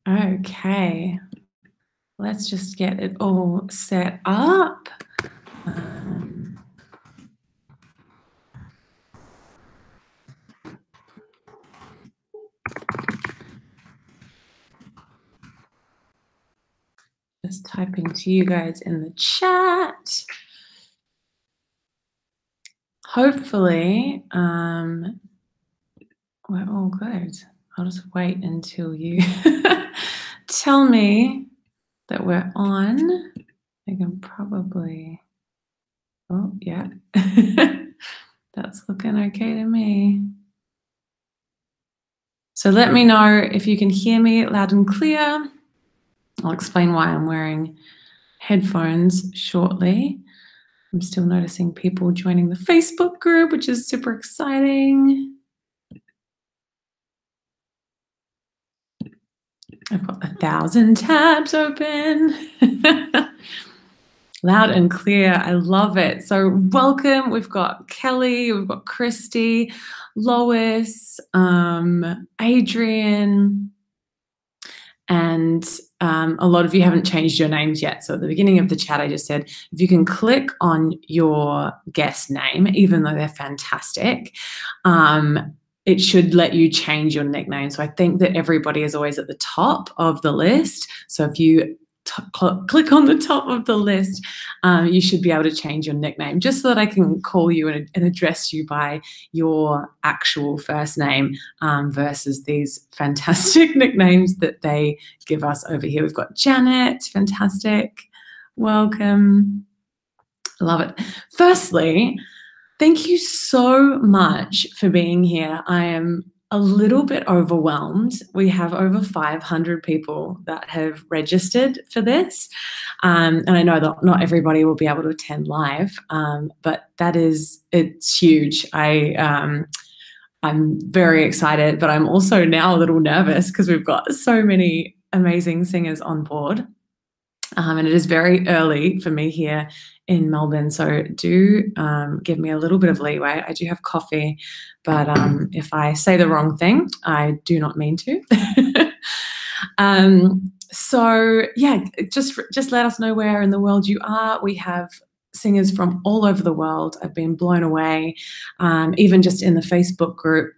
Okay, let's just get it all set up. Just typing to you guys in the chat. Hopefully, we're all good. I'll just wait until you tell me that we're on. I can probably, oh yeah, that's looking okay to me. So let me know if you can hear me loud and clear. I'll explain why I'm wearing headphones shortly. I'm still noticing people joining the Facebook group, which is super exciting. I've got 1,000 tabs open. Loud and clear. I love it. So welcome. We've got Kelly, we've got Christy, Lois, Adrian, and a lot of you haven't changed your names yet. So at the beginning of the chat, I just said, if you can click on your guest name, even though they're fantastic, it should let you change your nickname. So I think that everybody is always at the top of the list. So if you click on the top of the list, you should be able to change your nickname just so that I can call you and address you by your actual first name versus these fantastic nicknames that they give us over here. We've got Janet, fantastic. Welcome. Love it. Firstly, thank you so much for being here. I am a little bit overwhelmed. We have over 500 people that have registered for this. And I know that not everybody will be able to attend live, but it's huge. I'm very excited, but I'm also now a little nervous because we've got so many amazing singers on board. And it is very early for me here in Melbourne, so do give me a little bit of leeway. I do have coffee, but if I say the wrong thing, I do not mean to. So yeah, just let us know where in the world you are. We have singers from all over the world. I've been blown away, even just in the Facebook group.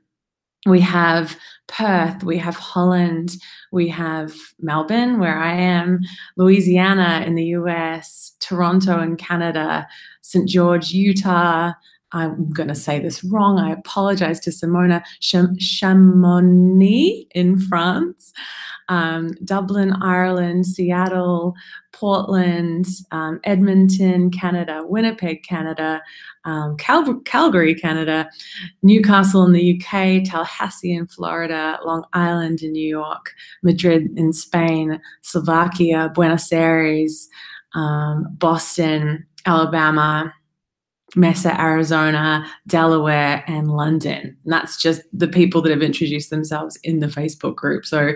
We have Perth, we have Holland, we have Melbourne, where I am, Louisiana in the US, Toronto in Canada, St. George, Utah. I'm going to say this wrong. I apologize to Simona. Chamonix in France, Dublin, Ireland, Seattle, Portland, Edmonton, Canada, Winnipeg, Canada, Calgary, Canada, Newcastle in the UK, Tallahassee in Florida, Long Island in New York, Madrid in Spain, Slovakia, Buenos Aires, Boston, Alabama, Mesa, Arizona, Delaware, and London. And that's just the people that have introduced themselves in the Facebook group. So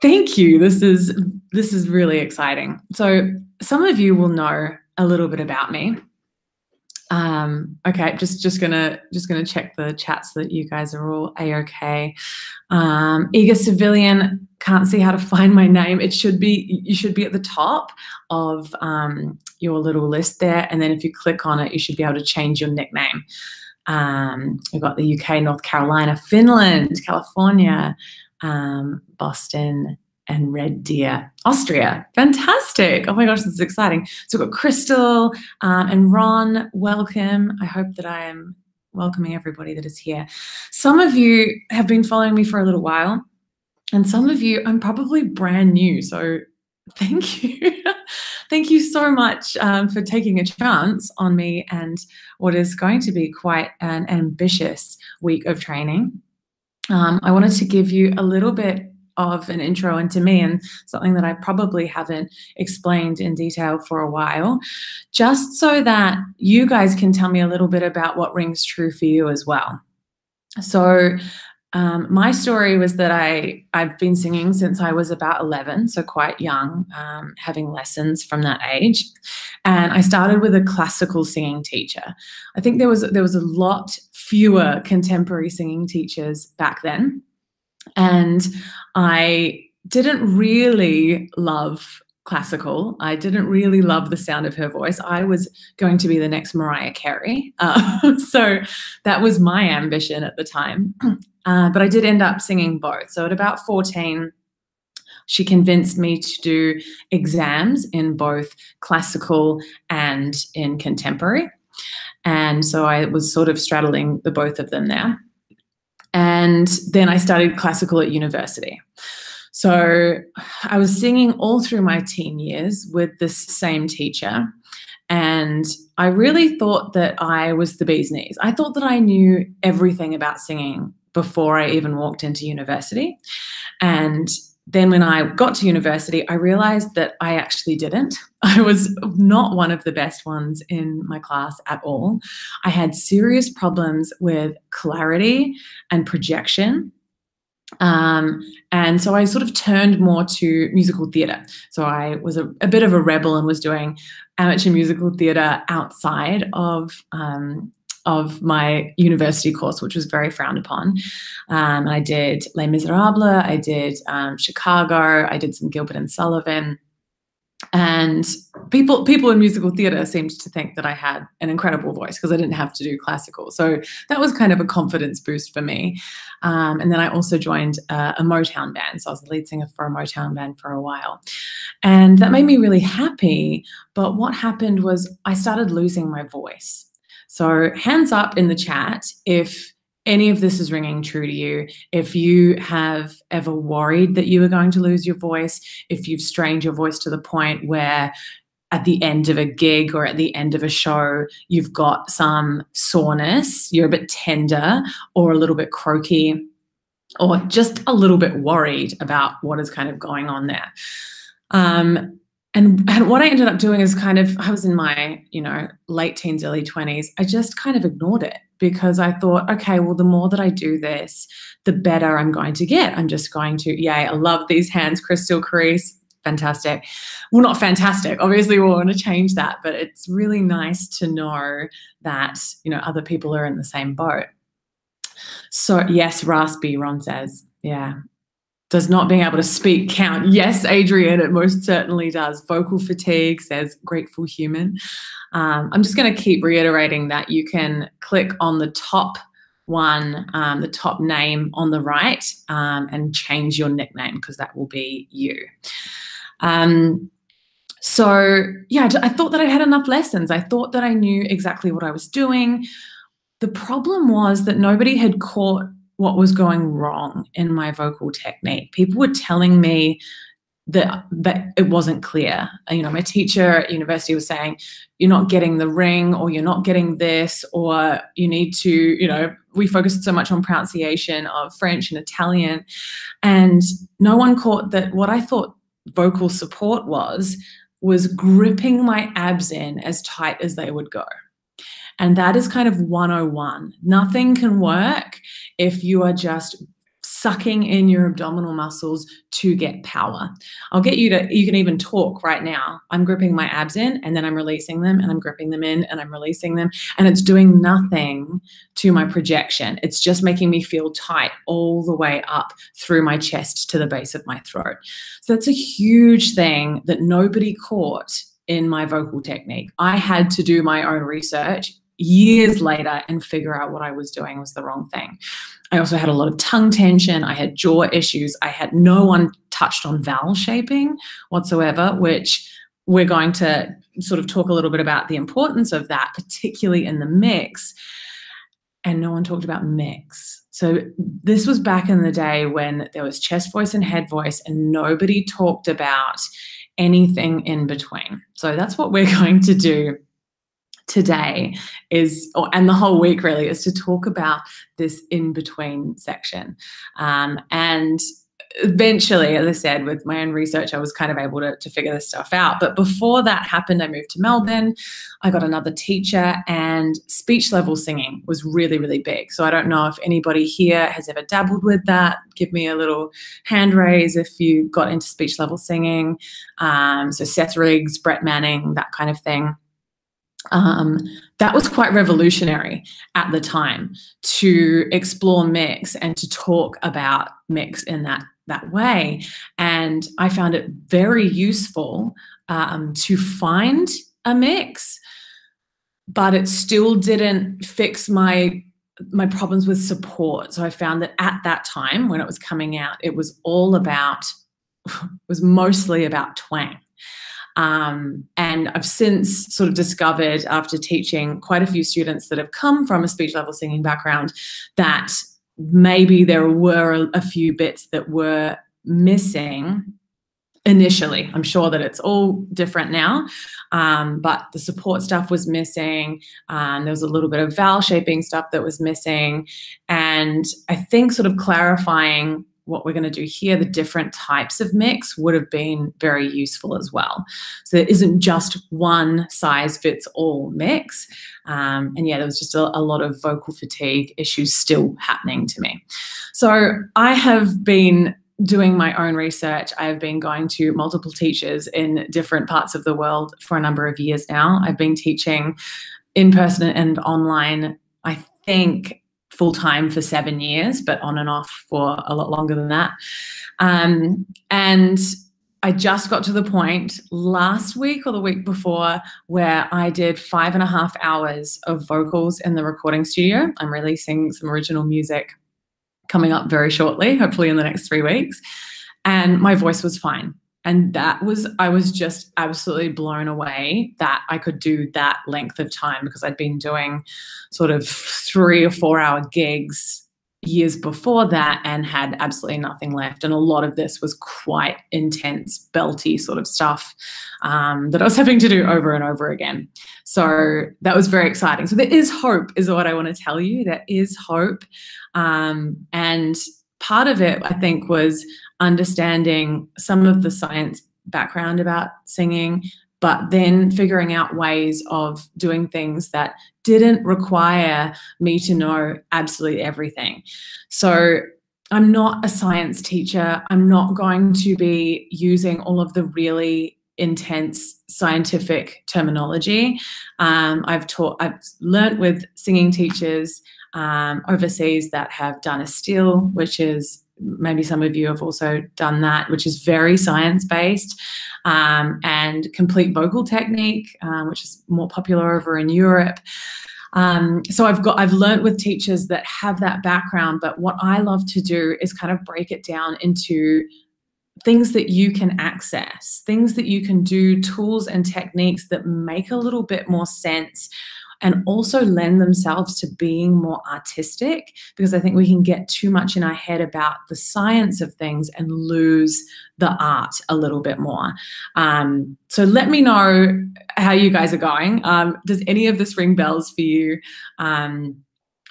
thank you. This is really exciting. So some of you will know a little bit about me. Okay, just gonna check the chat so that you guys are all a-okay. Eager civilian, can't see how to find my name. You should be at the top of your little list there, and then if you click on it, you should be able to change your nickname. We've got the UK, North Carolina, Finland, California, Boston, and Red Deer, Austria. Fantastic. Oh my gosh, this is exciting. So we've got Crystal and Ron, welcome. I hope that I am welcoming everybody that is here. Some of you have been following me for a little while, and some of you, I'm probably brand new. So thank you. Thank you so much for taking a chance on me and what is going to be quite an ambitious week of training. I wanted to give you a little bit of an intro into me and something that I probably haven't explained in detail for a while, just so that you guys can tell me a little bit about what rings true for you as well. So my story was that I've been singing since I was about 11, so quite young, having lessons from that age. And I started with a classical singing teacher. I think there was a lot fewer contemporary singing teachers back then. And I didn't really love classical. I didn't really love the sound of her voice. I was going to be the next Mariah Carey. So that was my ambition at the time. But I did end up singing both. So at about 14, she convinced me to do exams in both classical and in contemporary. And so I was sort of straddling the both of them there. And then I studied classical at university. So I was singing all through my teen years with this same teacher. And I really thought that I was the bee's knees. I thought that I knew everything about singing before I even walked into university. And then when I got to university, I realized that I actually didn't. I was not one of the best ones in my class at all. I had serious problems with clarity and projection. And so I sort of turned more to musical theatre. So I was a bit of a rebel and was doing amateur musical theatre outside of my university course, which was very frowned upon. I did Les Miserables, I did Chicago, I did some Gilbert and Sullivan. And people in musical theatre seemed to think that I had an incredible voice because I didn't have to do classical. So that was kind of a confidence boost for me. And then I also joined a Motown band. So I was the lead singer for a Motown band for a while. And that made me really happy. But what happened was I started losing my voice. So hands up in the chat if any of this is ringing true to you, if you have ever worried that you were going to lose your voice, if you've strained your voice to the point where at the end of a gig or at the end of a show, you've got some soreness, you're a bit tender or a little bit croaky or just a little bit worried about what is kind of going on there. And what I ended up doing is I was in my, late teens, early 20s. I just kind of ignored it because I thought, okay, well, the more that I do this, the better I'm going to get. I'm just going to, yay, I love these hands, Crystal Crease, fantastic. Well, not fantastic. Obviously, we want to change that, but it's really nice to know that, other people are in the same boat. So yes, raspy, Ron says, yeah. Does not being able to speak count? Yes, Adrian, it most certainly does. Vocal fatigue, says Grateful Human. I'm just going to keep reiterating that you can click on the top one, the top name on the right, and change your nickname because that will be you. So, yeah, I thought that I had enough lessons. I thought that I knew exactly what I was doing. The problem was that nobody had caught what was going wrong in my vocal technique. People were telling me that it wasn't clear. My teacher at university was saying, you're not getting the ring, or you're not getting this, or you need to, we focused so much on pronunciation of French and Italian. And no one caught that what I thought vocal support was gripping my abs in as tight as they would go. And that is kind of 101. Nothing can work if you are just sucking in your abdominal muscles to get power. I'll get you can even talk right now. I'm gripping my abs in and then I'm releasing them and I'm gripping them in and I'm releasing them. And it's doing nothing to my projection. It's just making me feel tight all the way up through my chest to the base of my throat. So that's a huge thing that nobody caught in my vocal technique. I had to do my own research years later and figure out what I was doing was the wrong thing. I also had a lot of tongue tension. I had jaw issues. No one touched on vowel shaping whatsoever, which we're going to sort of talk a little bit about the importance of that, particularly in the mix. And no one talked about mix. So this was back in the day when there was chest voice and head voice and nobody talked about anything in between. So that's what we're going to do today and the whole week really, is to talk about this in-between section. And eventually, as I said, with my own research, I was kind of able to figure this stuff out. But before that happened, I moved to Melbourne. I got another teacher, and speech level singing was really, really big. So I don't know if anybody here has ever dabbled with that. Give me a little hand raise if you got into speech level singing. So Seth Riggs, Brett Manning, that kind of thing. That was quite revolutionary at the time, to explore mix and to talk about mix in that way. And I found it very useful to find a mix, but it still didn't fix my problems with support. So I found that at that time when it was coming out, it was mostly about twang. And I've since sort of discovered, after teaching quite a few students that have come from a speech level singing background, that maybe there were a few bits that were missing initially. I'm sure that it's all different now, but the support stuff was missing. There was a little bit of vowel shaping stuff that was missing. And I think sort of clarifying what we're going to do here, the different types of mix, would have been very useful as well. So there isn't just one size fits all mix. And yeah, there was just a lot of vocal fatigue issues still happening to me. So I have been doing my own research. I have been going to multiple teachers in different parts of the world for a number of years now. I've been teaching in person and online, I think, full-time for 7 years, but on and off for a lot longer than that. And I just got to the point last week or the week before where I did 5.5 hours of vocals in the recording studio. I'm releasing some original music coming up very shortly, hopefully in the next 3 weeks. And my voice was fine. And I was just absolutely blown away that I could do that length of time, because I'd been doing sort of 3 or 4 hour gigs years before that and had absolutely nothing left. And a lot of this was quite intense, belty sort of stuff that I was having to do over and over again. So that was very exciting. So there is hope, is what I want to tell you. There is hope. And part of it, I think, was understanding some of the science background about singing, but then figuring out ways of doing things that didn't require me to know absolutely everything. So I'm not a science teacher. I'm not going to be using all of the really intense scientific terminology. I've learnt with singing teachers overseas that have done a still, which is, maybe some of you have also done that, which is very science-based, and complete vocal technique, which is more popular over in Europe. So I've learnt with teachers that have that background, but what I love to do is kind of break it down into things that you can access, things that you can do, tools and techniques that make a little bit more sense and also lend themselves to being more artistic, because I think we can get too much in our head about the science of things and lose the art a little bit more. So let me know how you guys are going. Does any of this ring bells for you?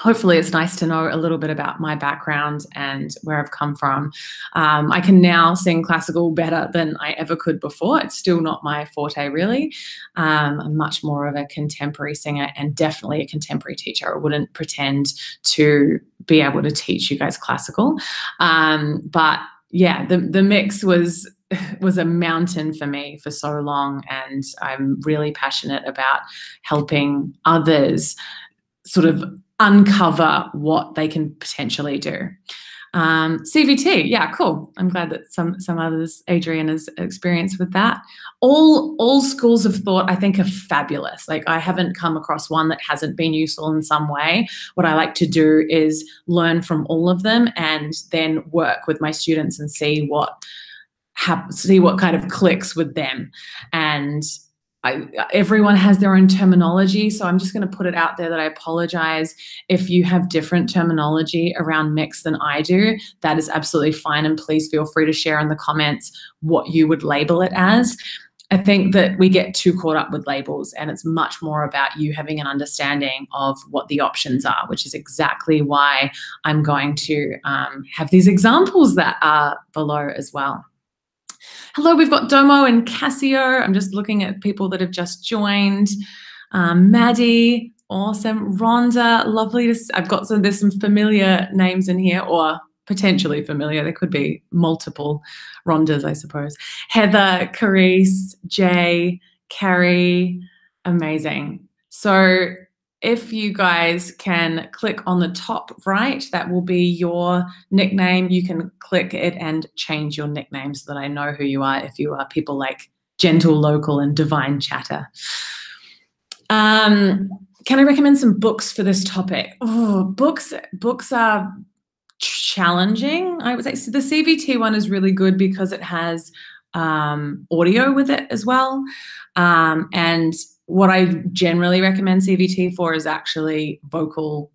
Hopefully it's nice to know a little bit about my background and where I've come from. I can now sing classical better than I ever could before. It's still not my forte, really. I'm much more of a contemporary singer and definitely a contemporary teacher. I wouldn't pretend to be able to teach you guys classical. But yeah, the mix was a mountain for me for so long, and I'm really passionate about helping others sort of uncover what they can potentially do. CVT, yeah, cool. I'm glad that some others, Adrian, has experience with that. All schools of thought, I think, are fabulous. Like, I haven't come across one that hasn't been useful in some way. What I like to do is learn from all of them and then work with my students and see what kind of clicks with them. And everyone has their own terminology, so I'm just going to put it out there that I apologize if you have different terminology around mix than I do. That is absolutely fine, and please feel free to share in the comments what you would label it as. I think that we get too caught up with labels, and it's much more about you having an understanding of what the options are, which is exactly why I'm going to have these examples that are below as well. Hello, we've got Domo and Cassio. I'm just looking at people that have just joined. Maddie, awesome. Rhonda, lovely to I've got there's some familiar names in here, or potentially familiar. There could be multiple Rhondas, I suppose. Heather, Carice, Jay, Carrie, amazing. So if you guys can click on the top right, that will be your nickname. You can click it and change your nickname so that I know who you are if you are people like Gentle Local and Divine Chatter. Can I recommend some books for this topic? Oh, books are challenging, I would say. So the CVT one is really good because it has audio with it as well. And what I generally recommend CVT for is actually vocal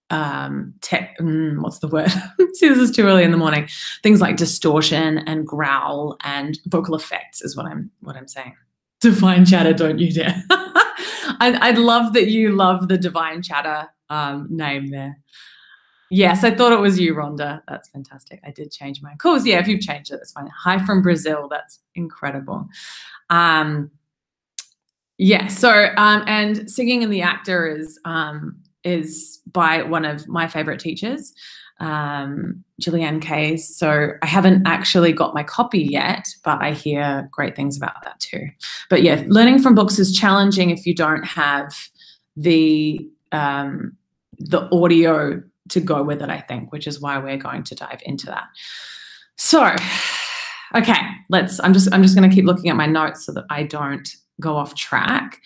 what's the word? See, this is too early in the morning. Things like distortion and growl and vocal effects is what I'm saying. Divine Chatter, don't you dare. I'd love that you love the Divine Chatter name there. Yes, I thought it was you, Rhonda. That's fantastic. I did change mine. Cool. Yeah, if you've changed it, that's fine. Hi from Brazil. That's incredible. Yeah. So, and Singing in the Actor is by one of my favorite teachers, Julianne Kays. So I haven't actually got my copy yet, but I hear great things about that too. But yeah, learning from books is challenging if you don't have the audio to go with it, I think, which is why we're going to dive into that. So, okay, I'm just going to keep looking at my notes so that I don't go off track.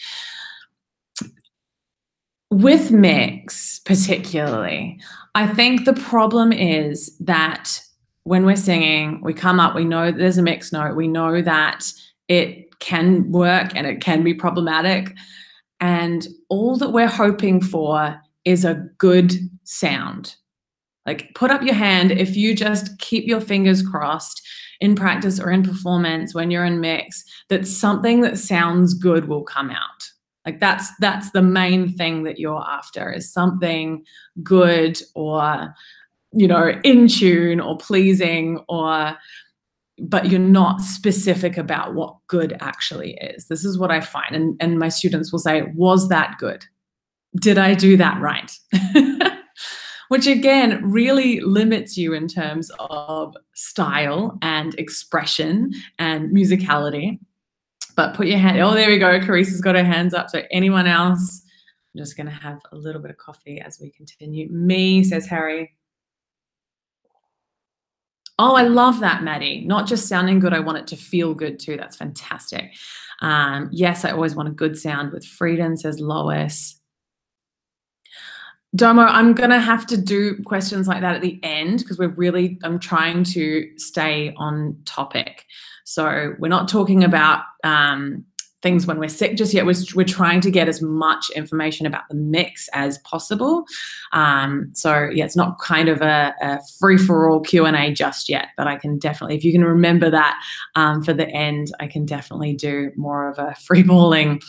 With mix, particularly, I think the problem is that when we're singing, we come up, we know there's a mixed note, we know that it can work and it can be problematic, and all that we're hoping for is a good sound. Like, put up your hand if you just keep your fingers crossed in practice or in performance when you're in mix, that something that sounds good will come out. Like, that's the main thing that you're after, is something good or, you know, in tune or pleasing, but you're not specific about what good actually is. This is what I find. And my students will say, was that good? Did I do that right? Which again really limits you in terms of style and expression and musicality. But put your hand, oh, there we go. Carissa's got her hands up. So anyone else? I'm just going to have a little bit of coffee as we continue. Me, says Harry. Oh, I love that, Maddie. Not just sounding good, I want it to feel good too. That's fantastic. Yes, I always want a good sound with freedom, says Lois. Domo, I'm going to have to do questions like that at the end because I'm trying to stay on topic. So we're not talking about things when we're sick just yet. We're trying to get as much information about the mix as possible. So yeah, it's not kind of a free-for-all Q&A just yet, but I can definitely, if you can remember that for the end, I can definitely do more of a free-balling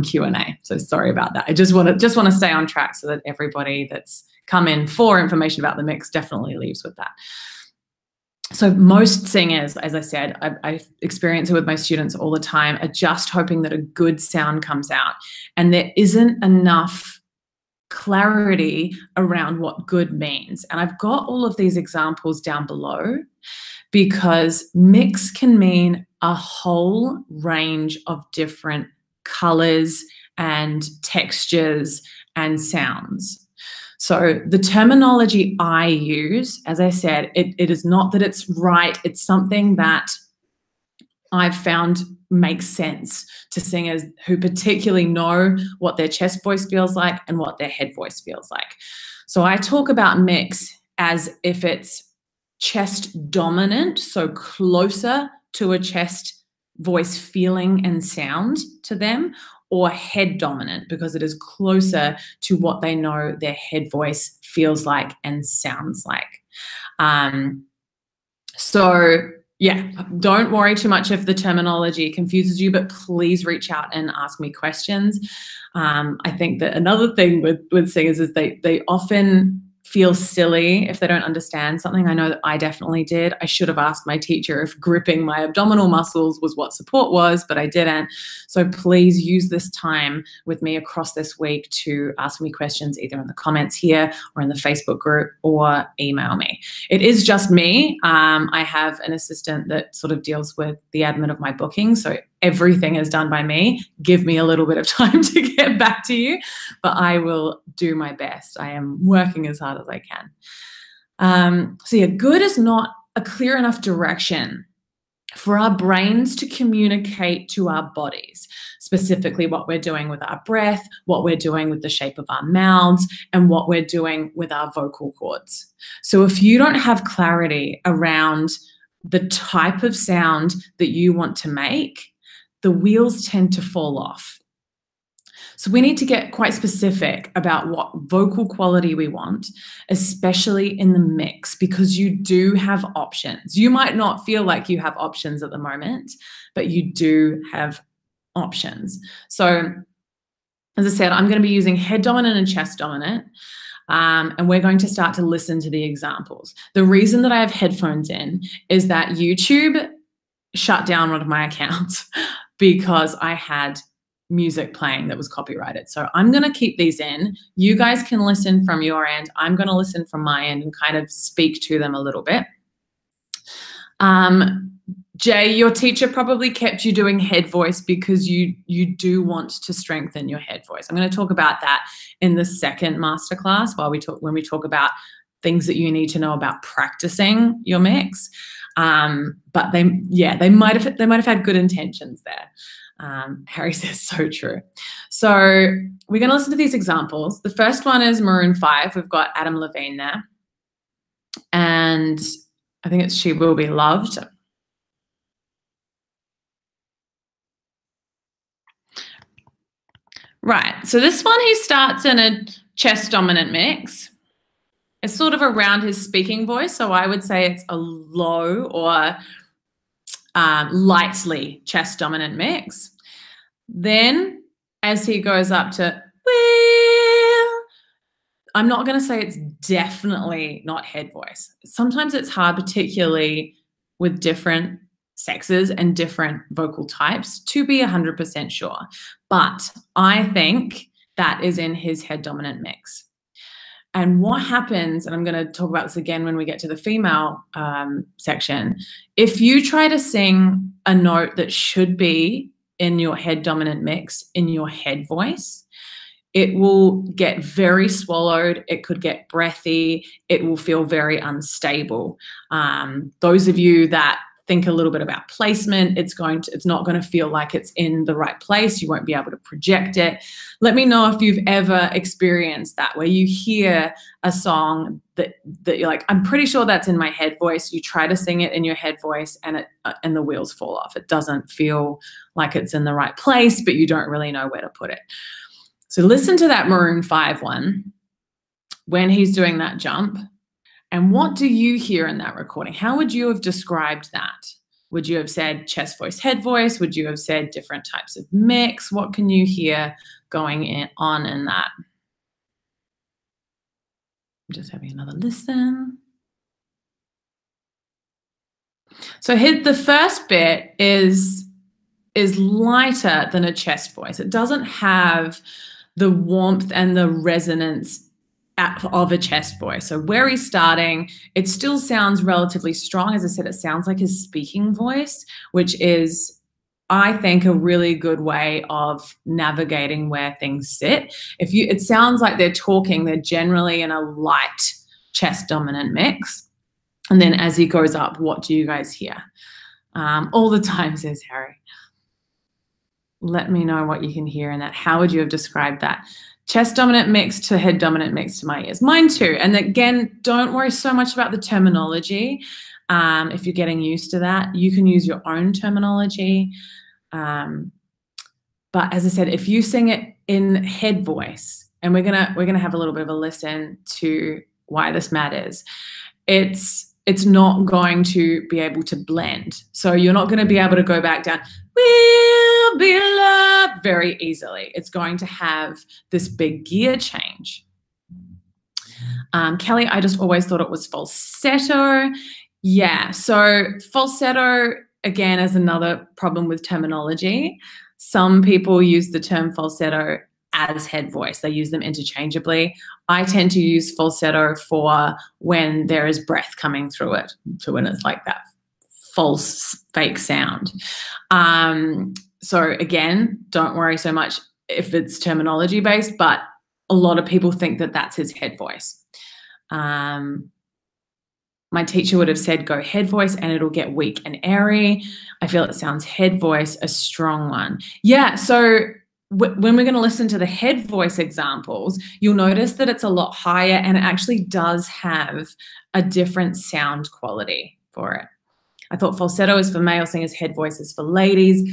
Q&A. So sorry about that. I just want to stay on track so that everybody that's come in for information about the mix definitely leaves with that. So most singers, as I said, I experience it with my students all the time, are just hoping that a good sound comes out. And there isn't enough clarity around what good means. And I've got all of these examples down below because mix can mean a whole range of different colors and textures and sounds. So the terminology I use, as I said, it is not that it's right. It's something that I've found makes sense to singers who particularly know what their chest voice feels like and what their head voice feels like. So I talk about mix as if it's chest dominant, so closer to a chest voice feeling and sound to them, or head dominant because it is closer to what they know their head voice feels like and sounds like. So yeah, don't worry too much if the terminology confuses you, but please reach out and ask me questions. I think that another thing with singers is they often feel silly if they don't understand something. I know that I definitely did. I should have asked my teacher if gripping my abdominal muscles was what support was, but I didn't. So please use this time with me across this week to ask me questions either in the comments here or in the Facebook group or email me. It is just me. I have an assistant that sort of deals with the admin of my booking. So everything is done by me. Give me a little bit of time to get back to you, but I will do my best. I am working as hard as I can. So yeah, good is not a clear enough direction for our brains to communicate to our bodies, specifically what we're doing with our breath, what we're doing with the shape of our mouths, and what we're doing with our vocal cords. So if you don't have clarity around the type of sound that you want to make, the wheels tend to fall off. So we need to get quite specific about what vocal quality we want, especially in the mix, because you do have options. You might not feel like you have options at the moment, but you do have options. So as I said, I'm going to be using head dominant and chest dominant, and we're going to start to listen to the examples. The reason that I have headphones in is that YouTube shut down one of my accounts because I had music playing that was copyrighted. So I'm going to keep these in. You guys can listen from your end. I'm going to listen from my end and kind of speak to them a little bit. Jay, your teacher probably kept you doing head voice because you do want to strengthen your head voice. I'm going to talk about that in the second masterclass when we talk about things that you need to know about practicing your mix. But they might have had good intentions there. Harry says, so true. So we're going to listen to these examples. The first one is Maroon 5. We've got Adam Levine there. And I think it's She Will Be Loved. Right. So this one, he starts in a chest dominant mix. It's sort of around his speaking voice. So I would say it's a low or lightly chest dominant mix. Then as he goes up to will, I'm not going to say it's definitely not head voice. Sometimes it's hard, particularly with different sexes and different vocal types, to be 100% sure. But I think that is in his head dominant mix. And what happens, and I'm going to talk about this again when we get to the female section, if you try to sing a note that should be in your head dominant mix, in your head voice, it will get very swallowed. It could get breathy. It will feel very unstable. Those of you that think a little bit about placement, it's not going to feel like it's in the right place. You won't be able to project it. Let me know if you've ever experienced that, where you hear a song that you're like, I'm pretty sure that's in my head voice. You try to sing it in your head voice and the wheels fall off. It doesn't feel like it's in the right place, but you don't really know where to put it. So listen to that Maroon 5 one when he's doing that jump. And what do you hear in that recording? How would you have described that? Would you have said chest voice, head voice? Would you have said different types of mix? What can you hear going on in that? I'm just having another listen. So the first bit is lighter than a chest voice. It doesn't have the warmth and the resonance of a chest voice. So where he's starting, it still sounds relatively strong. As I said, it sounds like his speaking voice, which is, I think, a really good way of navigating where things sit. It sounds like they're talking, they're generally in a light chest dominant mix. And then as he goes up, what do you guys hear? All the time, says Harry. Let me know what you can hear in that. How would you have described that? Chest dominant mix to head dominant mix to my ears. Mine too. And again, don't worry so much about the terminology. If you're getting used to that, you can use your own terminology. But as I said, if you sing it in head voice, and we're gonna have a little bit of a listen to why this matters, it's not going to be able to blend. So you're not going to be able to go back down, will be loved, very easily. It's going to have this big gear change. Kelly, I just always thought it was falsetto. Yeah, so falsetto, again, is another problem with terminology. Some people use the term falsetto as head voice. They use them interchangeably. I tend to use falsetto for when there is breath coming through it, so when it's like that false, fake sound. So again, don't worry so much if it's terminology based, but a lot of people think that that's his head voice. My teacher would have said, go head voice and it'll get weak and airy. I feel it sounds head voice, a strong one. Yeah, so when we're going to listen to the head voice examples, you'll notice that it's a lot higher and it actually does have a different sound quality for it. I thought falsetto is for male singers, head voice is for ladies.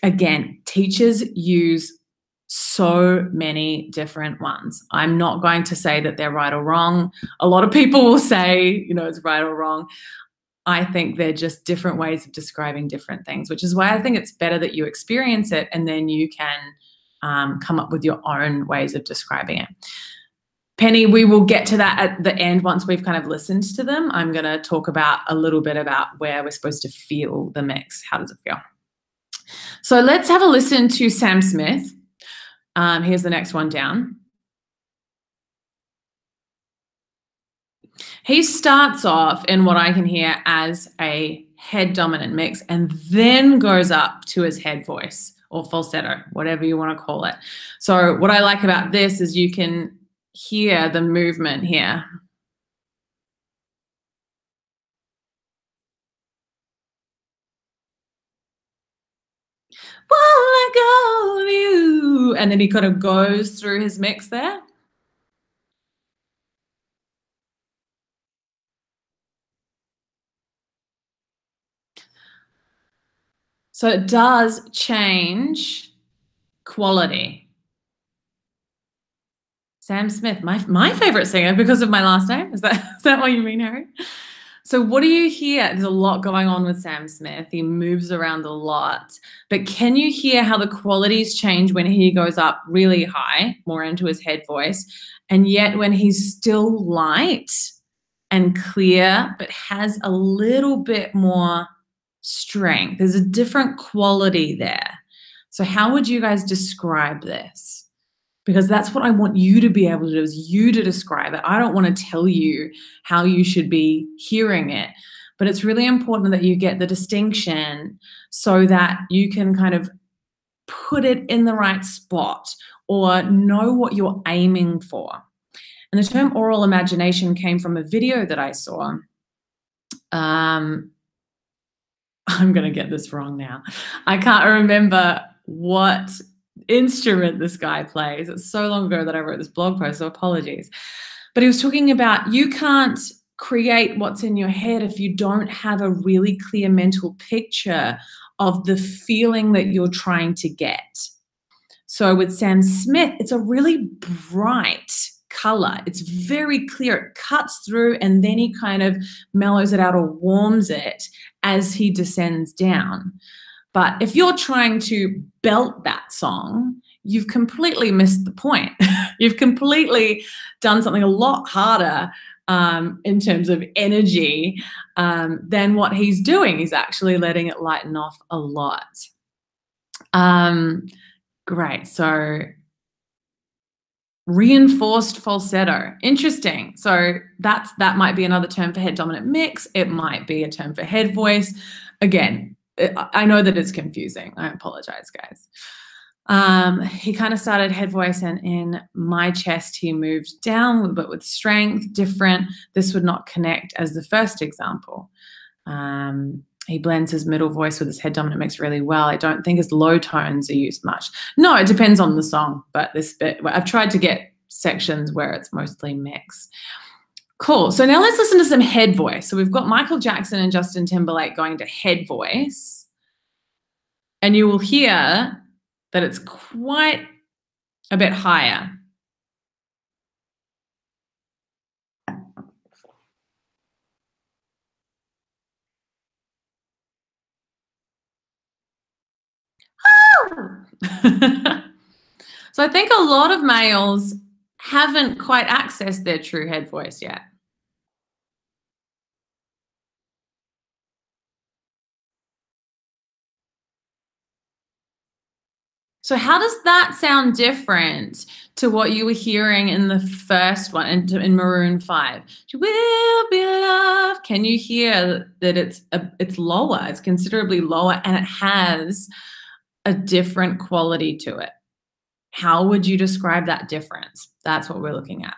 Again, teachers use so many different ones. I'm not going to say that they're right or wrong. A lot of people will say, you know, it's right or wrong. I think they're just different ways of describing different things, which is why I think it's better that you experience it and then you can come up with your own ways of describing it. Penny, we will get to that at the end once we've kind of listened to them. I'm going to talk about a little bit about where we're supposed to feel the mix. How does it feel? So let's have a listen to Sam Smith. Here's the next one down. He starts off in what I can hear as a head dominant mix and then goes up to his head voice or falsetto, whatever you want to call it. So what I like about this is you can hear the movement here. Won't let go of you. And then he kind of goes through his mix there. So it does change quality. Sam Smith, my favorite singer because of my last name. Is that what you mean, Harry? So what do you hear? There's a lot going on with Sam Smith. He moves around a lot. But can you hear how the qualities change when he goes up really high, more into his head voice, and yet when he's still light and clear, but has a little bit more strength? There's a different quality there. So how would you guys describe this? Because that's what I want you to be able to do, is you to describe it. I don't want to tell you how you should be hearing it, but it's really important that you get the distinction so that you can kind of put it in the right spot or know what you're aiming for. And the term oral imagination came from a video that I saw. I'm going to get this wrong now. I can't remember what instrument this guy plays. It's so long ago that I wrote this blog post, so apologies. But he was talking about you can't create what's in your head if you don't have a really clear mental picture of the feeling that you're trying to get. So with Sam Smith, it's a really bright color. It's very clear. It cuts through and then he kind of mellows it out or warms it as he descends down. But if you're trying to belt that song, you've completely missed the point. You've completely done something a lot harder in terms of energy than what he's doing. He's actually letting it lighten off a lot. Great. So reinforced falsetto. Interesting. So that might be another term for head dominant mix. It might be a term for head voice. Again, I know that it's confusing. I apologize, guys. He kind of started head voice and in my chest he moved down, but with strength, different. This would not connect as the first example. He blends his middle voice with his head dominant mix really well. I don't think his low tones are used much. No, it depends on the song, but this bit, I've tried to get sections where it's mostly mix. Cool. So now let's listen to some head voice. So we've got Michael Jackson and Justin Timberlake going to head voice. And you will hear that it's quite a bit higher. So I think a lot of males haven't quite accessed their true head voice yet. So how does that sound different to what you were hearing in the first one, in Maroon 5? You will be loved. Can you hear that it's lower? It's considerably lower, and it has a different quality to it. How would you describe that difference? That's what we're looking at.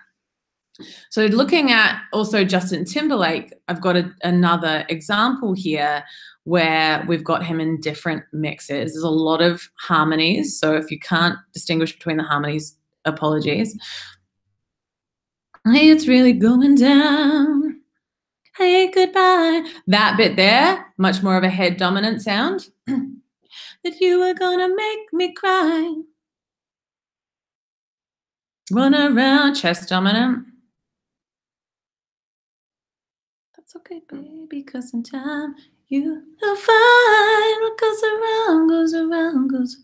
So looking at also Justin Timberlake, I've got another example here where we've got him in different mixes. There's a lot of harmonies. So if you can't distinguish between the harmonies, apologies. Hey, it's really going down. Hey, goodbye. That bit there, much more of a head dominant sound. That you were gonna make me cry. Run around, chest dominant. That's okay, baby, cause in time you'll find what goes around, goes around, goes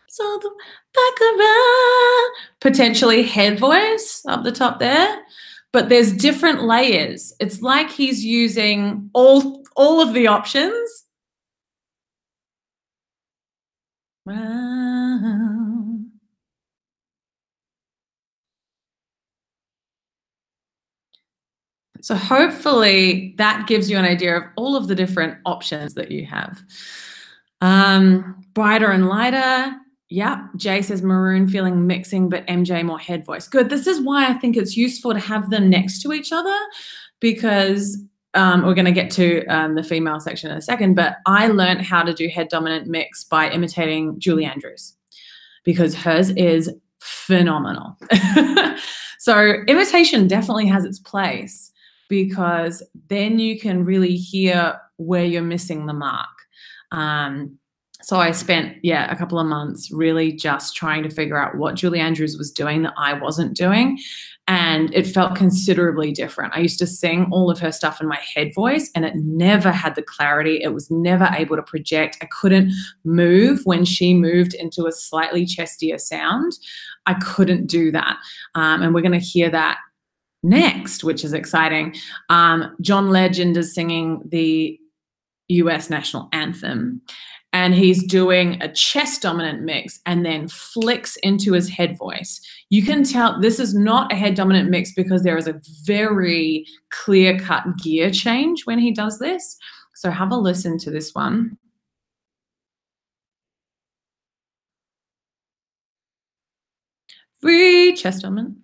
so the back around. Potentially head voice up the top there, but there's different layers. It's like he's using all of the options. Round. So hopefully that gives you an idea of all of the different options that you have. Brighter and lighter. Yeah, Jay says maroon feeling mixing, but MJ more head voice. Good. This is why I think it's useful to have them next to each other, because we're going to get to the female section in a second, but I learned how to do head dominant mix by imitating Julie Andrews, because hers is phenomenal. So imitation definitely has its place, because then you can really hear where you're missing the mark. So I spent, a couple of months really just trying to figure out what Julie Andrews was doing that I wasn't doing. And it felt considerably different. I used to sing all of her stuff in my head voice, and it never had the clarity. It was never able to project. I couldn't move when she moved into a slightly chestier sound. I couldn't do that. And we're going to hear that next, which is exciting. John Legend is singing the US national anthem, and he's doing a chest dominant mix and then flicks into his head voice. You can tell this is not a head dominant mix because there is a very clear cut gear change when he does this. So have a listen to this one. Free chest dominant.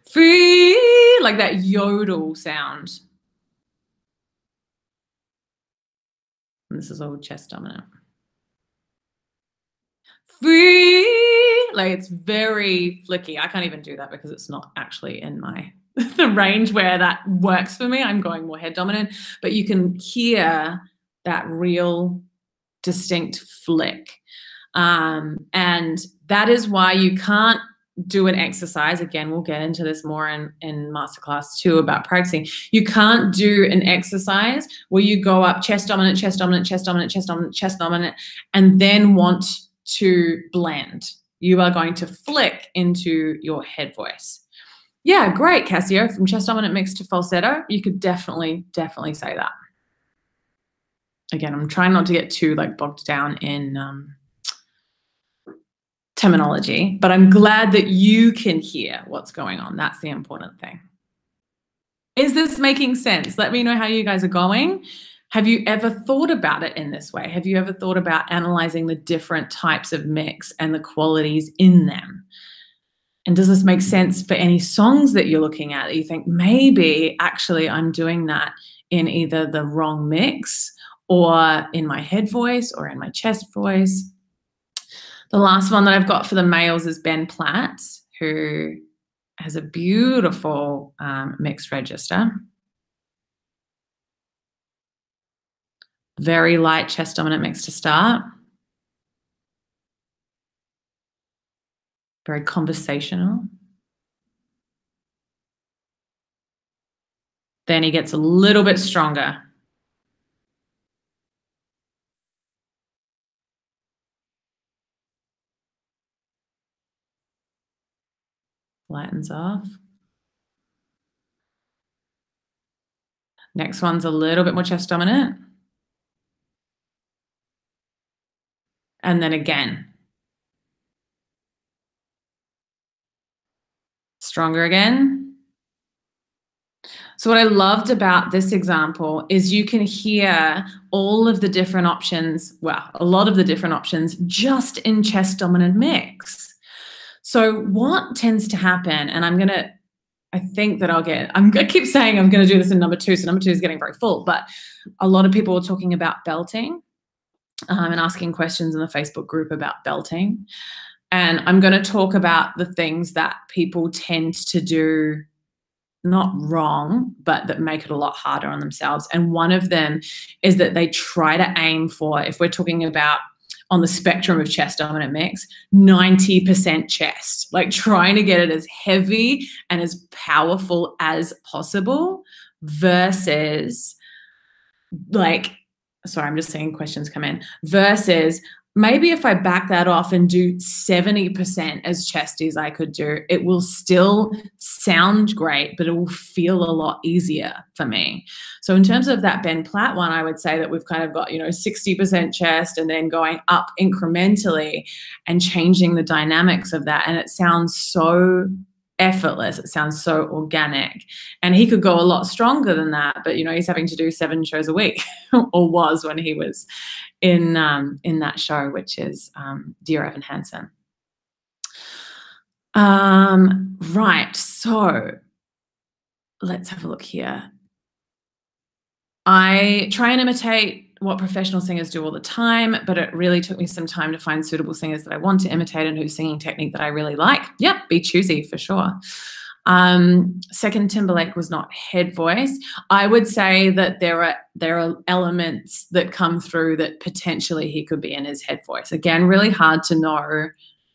Free, like that yodel sound. And this is all chest dominant. Free, like it's very flicky. I can't even do that because it's not actually in my the range where that works for me. I'm going more head dominant, but you can hear that real distinct flick. And that is why you can't do an exercise. Again, we'll get into this more in Masterclass 2 about practicing. You can't do an exercise where you go up chest dominant, chest dominant, chest dominant, chest dominant, chest dominant, and then want to blend. You are going to flick into your head voice. Yeah, great, Cassio. From chest dominant mix to falsetto, you could definitely say that. Again, I'm trying not to get too bogged down in terminology, but I'm glad that you can hear what's going on. That's the important thing. Is this making sense? Let me know how you guys are going. Have you ever thought about it in this way? Have you ever thought about analyzing the different types of mix and the qualities in them? And does this make sense for any songs that you're looking at that you think maybe actually I'm doing that in either the wrong mix or in my head voice or in my chest voice? The last one that I've got for the males is Ben Platt, who has a beautiful mixed register. Very light chest dominant mix to start. Very conversational. Then he gets a little bit stronger. Lightens off. Next one's a little bit more chest dominant. And then again. Stronger again. So what I loved about this example is you can hear all of the different options, well, a lot of the different options just in chest dominant mix. So what tends to happen, and I think that I keep saying I'm going to do this in number 2, so number 2 is getting very full, but a lot of people are talking about belting and asking questions in the Facebook group about belting. And I'm going to talk about the things that people tend to do not wrong, but that make it a lot harder on themselves. And one of them is that they try to aim for, if we're talking about on the spectrum of chest dominant mix, 90% chest, like trying to get it as heavy and as powerful as possible versus like, sorry, I'm just seeing questions come in, versus maybe if I back that off and do 70% as chesty as I could do, it will still sound great, but it will feel a lot easier for me. So in terms of that Ben Platt one, I would say that we've kind of got, 60% chest and then going up incrementally and changing the dynamics of that. And it sounds so effortless. It sounds so organic. And he could go a lot stronger than that, but he's having to do 7 shows a week or was when he was in that show, which is Dear Evan Hansen. Right, so let's have a look here. I try and imitate what professional singers do all the time, but it really took me some time to find suitable singers that I want to imitate and whose singing technique that I really like. Yeah, be choosy for sure. Second, Timberlake was not head voice. I would say that there are elements that come through that potentially he could be in his head voice. Again, really hard to know.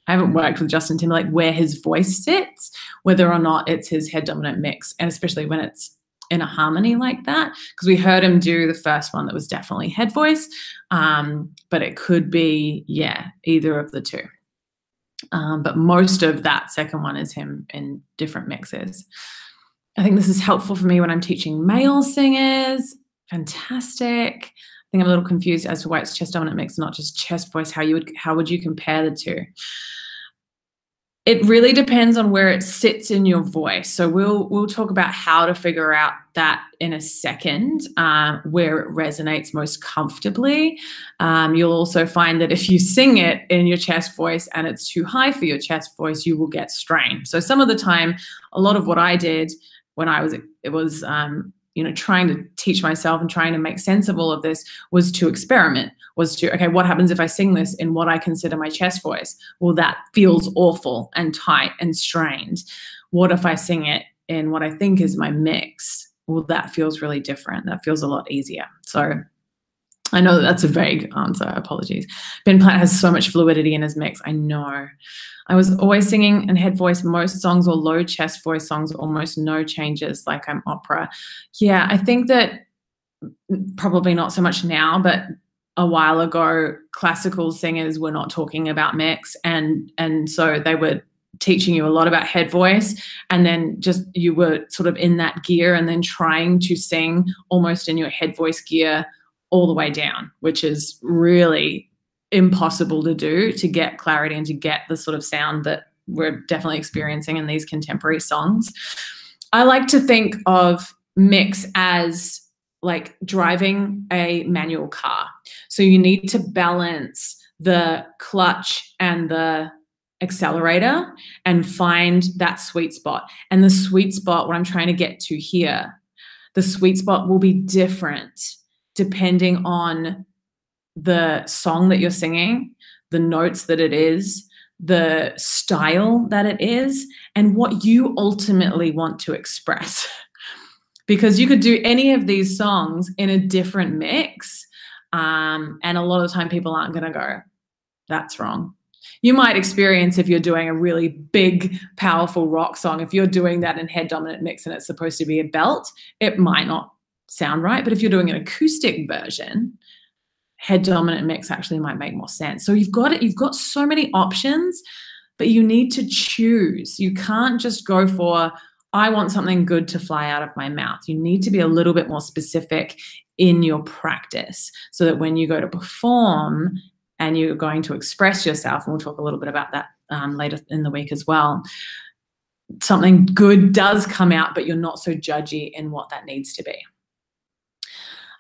I haven't worked with Justin Timberlake where his voice sits, whether or not it's his head dominant mix, and especially when it's in a harmony like that, because we heard him do the first one that was definitely head voice, but it could be, either of the two. But most of that second one is him in different mixes. I think this is helpful for me when I'm teaching male singers. Fantastic. I think I'm a little confused as to why it's chest dominant mix, not just chest voice. How would you compare the two? It really depends on where it sits in your voice. So we'll talk about how to figure out that in a second, where it resonates most comfortably. You'll also find that if you sing it in your chest voice and it's too high for your chest voice, you will get strained. So some of the time, a lot of what I did when I was trying to teach myself and trying to make sense of all of this was to experiment, okay, what happens if I sing this in what I consider my chest voice? Well, that feels awful and tight and strained. What if I sing it in what I think is my mix? Well, that feels really different. That feels a lot easier. So I know that's a vague answer. Apologies. Ben Platt has so much fluidity in his mix. I know. I was always singing in head voice most songs, or low chest voice songs, almost no changes, like I'm opera. Yeah, I think that probably not so much now, but a while ago, classical singers were not talking about mix, and so they were teaching you a lot about head voice, and then just you were sort of in that gear and then trying to sing almost in your head voice gear all the way down, which is really impossible to do, to get clarity and to get the sort of sound that we're definitely experiencing in these contemporary songs. I like to think of mix as like driving a manual car. So you need to balance the clutch and the accelerator and find that sweet spot. And the sweet spot, what I'm trying to get to here, the sweet spot will be different depending on the song that you're singing, the notes that it is, the style that it is, and what you ultimately want to express. Because you could do any of these songs in a different mix, and a lot of the time people aren't going to go, that's wrong. You might experience, if you're doing a really big, powerful rock song, if you're doing that in head dominant mix and it's supposed to be a belt, it might not sound right. But if you're doing an acoustic version, head dominant mix actually might make more sense. So you've got so many options, but you need to choose. You can't just go for, I want something good to fly out of my mouth. You need to be a little bit more specific in your practice so that when you go to perform and you're going to express yourself, and we'll talk a little bit about that later in the week as well, something good does come out, but you're not so judgy in what that needs to be.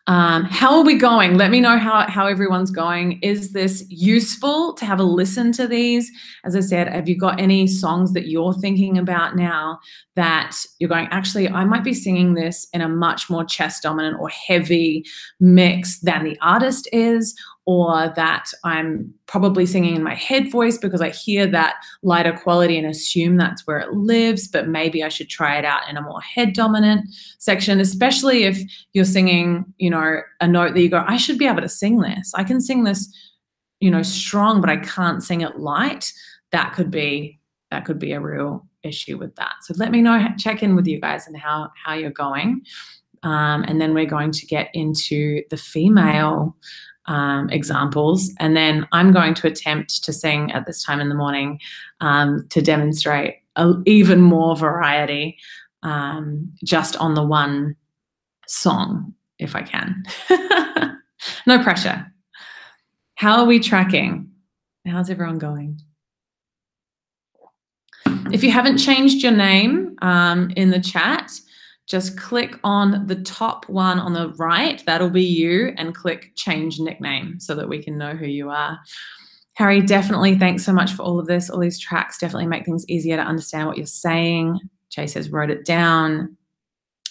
How are we going? Let me know how everyone's going. Is this useful to have a listen to these? As I said, have you got any songs that you're thinking about now that you're going, actually, I might be singing this in a much more chest dominant or heavy mix than the artist is, or that I'm probably singing in my head voice because I hear that lighter quality and assume that's where it lives, but maybe I should try it out in a more head dominant section, especially if you're singing, you know, a note that you go, I should be able to sing this. I can sing this, you know, strong, but I can't sing it light. That could be a real issue with that. So let me know, check in with you guys and how you're going. And then we're going to get into the female examples, and then I'm going to attempt to sing at this time in the morning to demonstrate even more variety just on the one song, if I can. No pressure. How are we tracking? How's everyone going? If you haven't changed your name in the chat, just click on the top one on the right, that'll be you, and click change nickname so that we can know who you are. Harry, definitely thanks so much for all of this. All these tracks definitely make things easier to understand what you're saying. Jay says, wrote it down.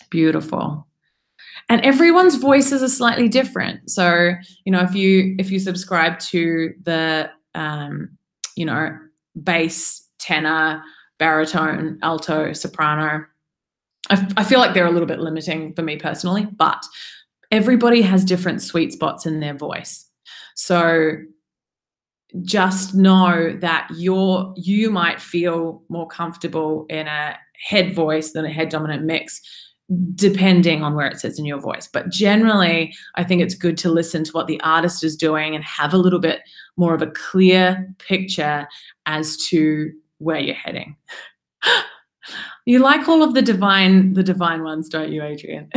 Beautiful. And everyone's voices are slightly different. So, you know, if you subscribe to the, you know, bass, tenor, baritone, alto, soprano, I feel like they're a little bit limiting for me personally, but everybody has different sweet spots in their voice. So just know that you might feel more comfortable in a head voice than a head dominant mix, depending on where it sits in your voice. But generally, I think it's good to listen to what the artist is doing and have a little bit more of a clear picture as to where you're heading. You like all of the divine ones, don't you, Adrian?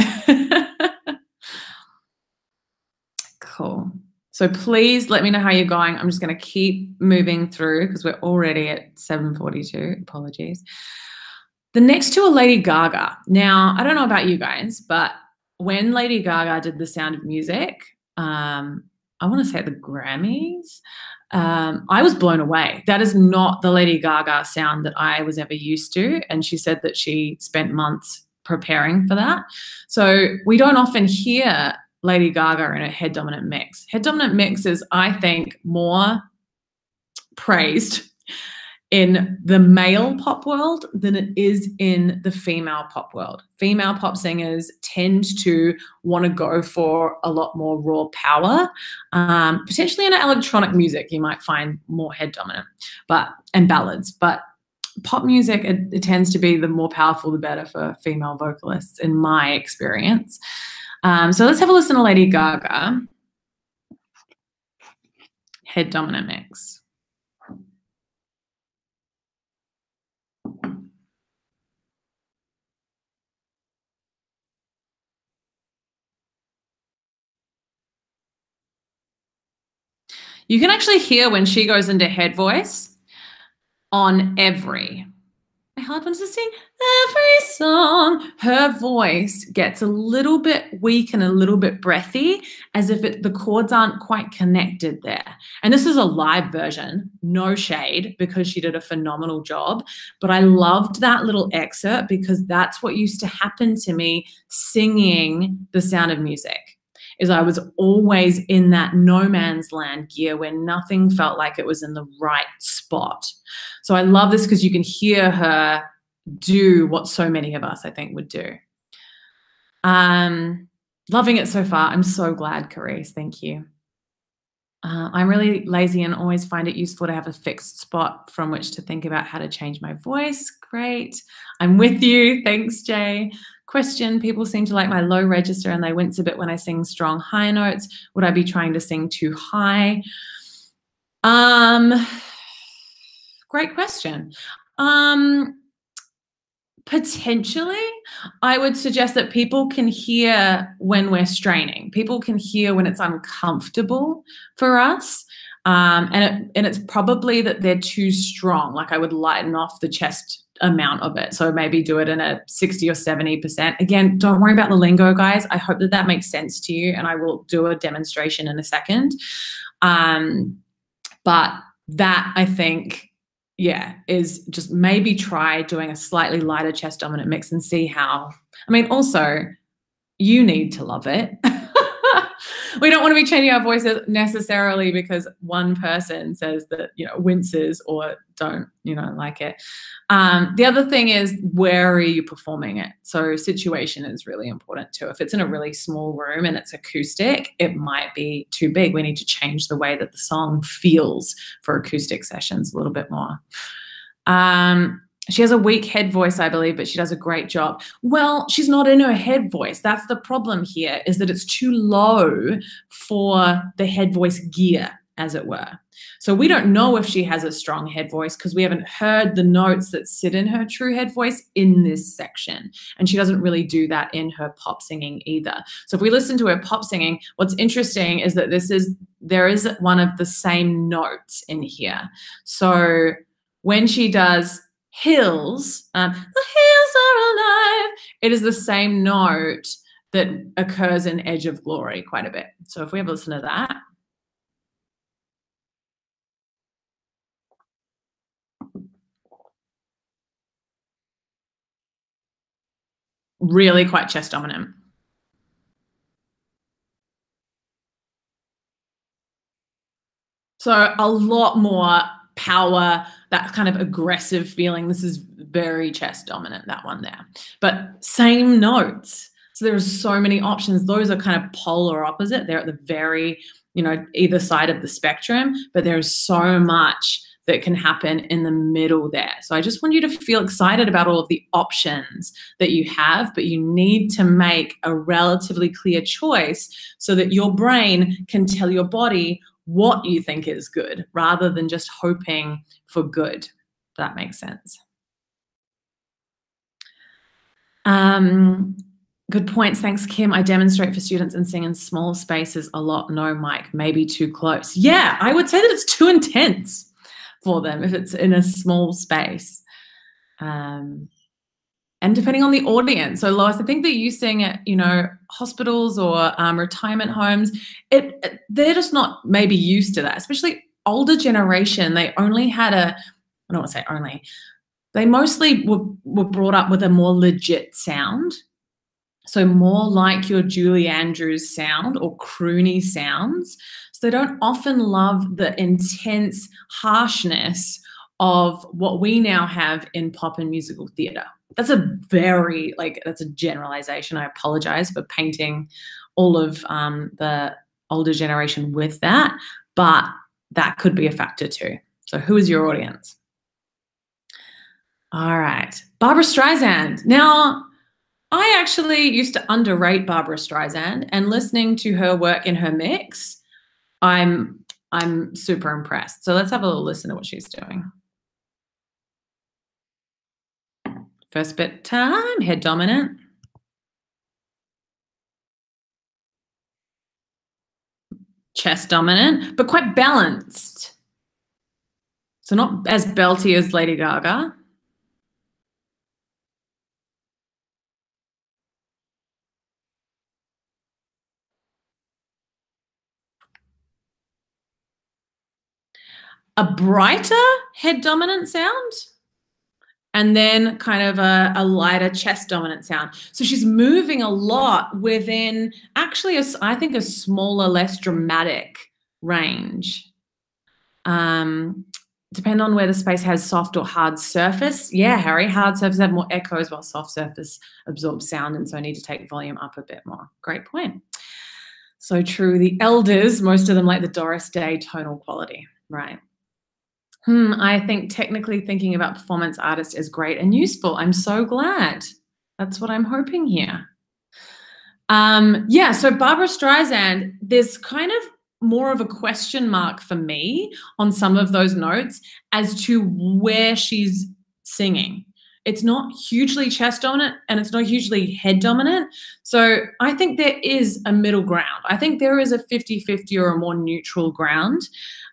Cool. So please let me know how you're going. I'm just going to keep moving through because we're already at 7:42. Apologies. The next two are Lady Gaga. Now, I don't know about you guys, but when Lady Gaga did The Sound of Music, I want to say at the Grammys, I was blown away. That is not the Lady Gaga sound that I was ever used to. And she said that she spent months preparing for that. So we don't often hear Lady Gaga in a head dominant mix. Head dominant mix is, I think, more praised in the male pop world than it is in the female pop world. Female pop singers tend to want to go for a lot more raw power. Potentially in electronic music, you might find more head dominant, and ballads. But pop music, it tends to be the more powerful, the better for female vocalists, in my experience. So let's have a listen to Lady Gaga. Head dominant mix. You can actually hear when she goes into head voice on every, my hard ones to sing, every song, her voice gets a little bit weak and a little bit breathy, as if the chords aren't quite connected there. And this is a live version, no shade, because she did a phenomenal job. But I loved that little excerpt because that's what used to happen to me singing The Sound of Music. Is I was always in that no man's land gear where nothing felt like it was in the right spot. So I love this because you can hear her do what so many of us, I think, would do. Loving it so far. I'm so glad, Carice. Thank you. I'm really lazy and always find it useful to have a fixed spot from which to think about how to change my voice. Great. I'm with you. Thanks, Jay. Question, people seem to like my low register and they wince a bit when I sing strong high notes. Would I be trying to sing too high? Great question. Potentially, I would suggest that people can hear when we're straining. People can hear when it's uncomfortable for us. And it's probably that they're too strong. Like, I would lighten off the chest amount of it. So maybe do it in a 60 or 70%. Again, don't worry about the lingo, guys. I hope that makes sense to you, and I will do a demonstration in a second. But that, I think, yeah, is just maybe try doing a slightly lighter chest dominant mix and see how. I mean, also, you need to love it. We don't want to be changing our voices necessarily because one person says that, winces or don't, like it. The other thing is, where are you performing it? So situation is really important too. If it's in a really small room and it's acoustic, it might be too big. We need to change the way that the song feels for acoustic sessions a little bit more. She has a weak head voice, I believe, but she does a great job. Well, she's not in her head voice. That's the problem here, is that it's too low for the head voice gear, as it were. So we don't know if she has a strong head voice because we haven't heard the notes that sit in her true head voice in this section. And she doesn't really do that in her pop singing either. So if we listen to her pop singing, what's interesting is that there is one of the same notes in here. So when she does hills, the hills are alive, it is the same note that occurs in Edge of Glory quite a bit. So if we have a listen to that. Really quite chest dominant. So a lot more power, that kind of aggressive feeling. This is very chest dominant, that one there. But same notes. So there are so many options. Those are kind of polar opposite. They're at the very, either side of the spectrum, but there's so much that can happen in the middle there. So I just want you to feel excited about all of the options that you have, but you need to make a relatively clear choice so that your brain can tell your body what you think is good rather than just hoping for good, if that makes sense. Good points. Thanks, Kim. I demonstrate for students and sing in small spaces a lot. No mic, maybe too close. Yeah, I would say that it's too intense for them if it's in a small space. And depending on the audience. So Lois, I think that you sing at, hospitals or retirement homes, they're just not maybe used to that, especially older generation. They only had I don't want to say only, they mostly were brought up with a more legit sound. So more like your Julie Andrews sound or croony sounds. So they don't often love the intense harshness of what we now have in pop and musical theatre. That's that's a generalization. I apologize for painting all of the older generation with that, but that could be a factor too. So who is your audience? All right, Barbra Streisand. Now, I actually used to underrate Barbra Streisand, and listening to her work in her mix, I'm super impressed. So let's have a little listen to what she's doing. First bit time, head dominant. Chest dominant, but quite balanced. So not as belty as Lady Gaga. A brighter head dominant sound, and then kind of a lighter chest dominant sound. So she's moving a lot within actually, I think, a smaller, less dramatic range. Depend on where the space has soft or hard surface. Yeah, Harry, hard surface have more echoes while soft surface absorbs sound, and so I need to take volume up a bit more. Great point. So true. The elders, most of them like the Doris Day tonal quality, right? I think technically thinking about performance artist is great and useful. I'm so glad. That's what I'm hoping here. Yeah, so Barbra Streisand, there's kind of more of a question mark for me on some of those notes as to where she's singing. It's not hugely chest dominant and it's not hugely head dominant. So I think there is a middle ground. I think there is a 50-50 or a more neutral ground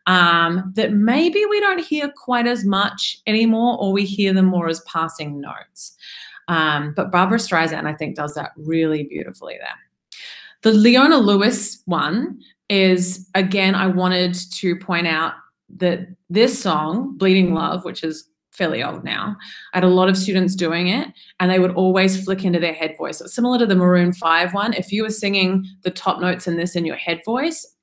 that maybe we don't hear quite as much anymore, or we hear them more as passing notes. But Barbara Streisand, I think, does that really beautifully there. The Leona Lewis one is, again, I wanted to point out that this song, Bleeding Love, which is fairly old now, I had a lot of students doing it, and they would always flick into their head voice. So similar to the Maroon 5 one, if you were singing the top notes in this in your head voice,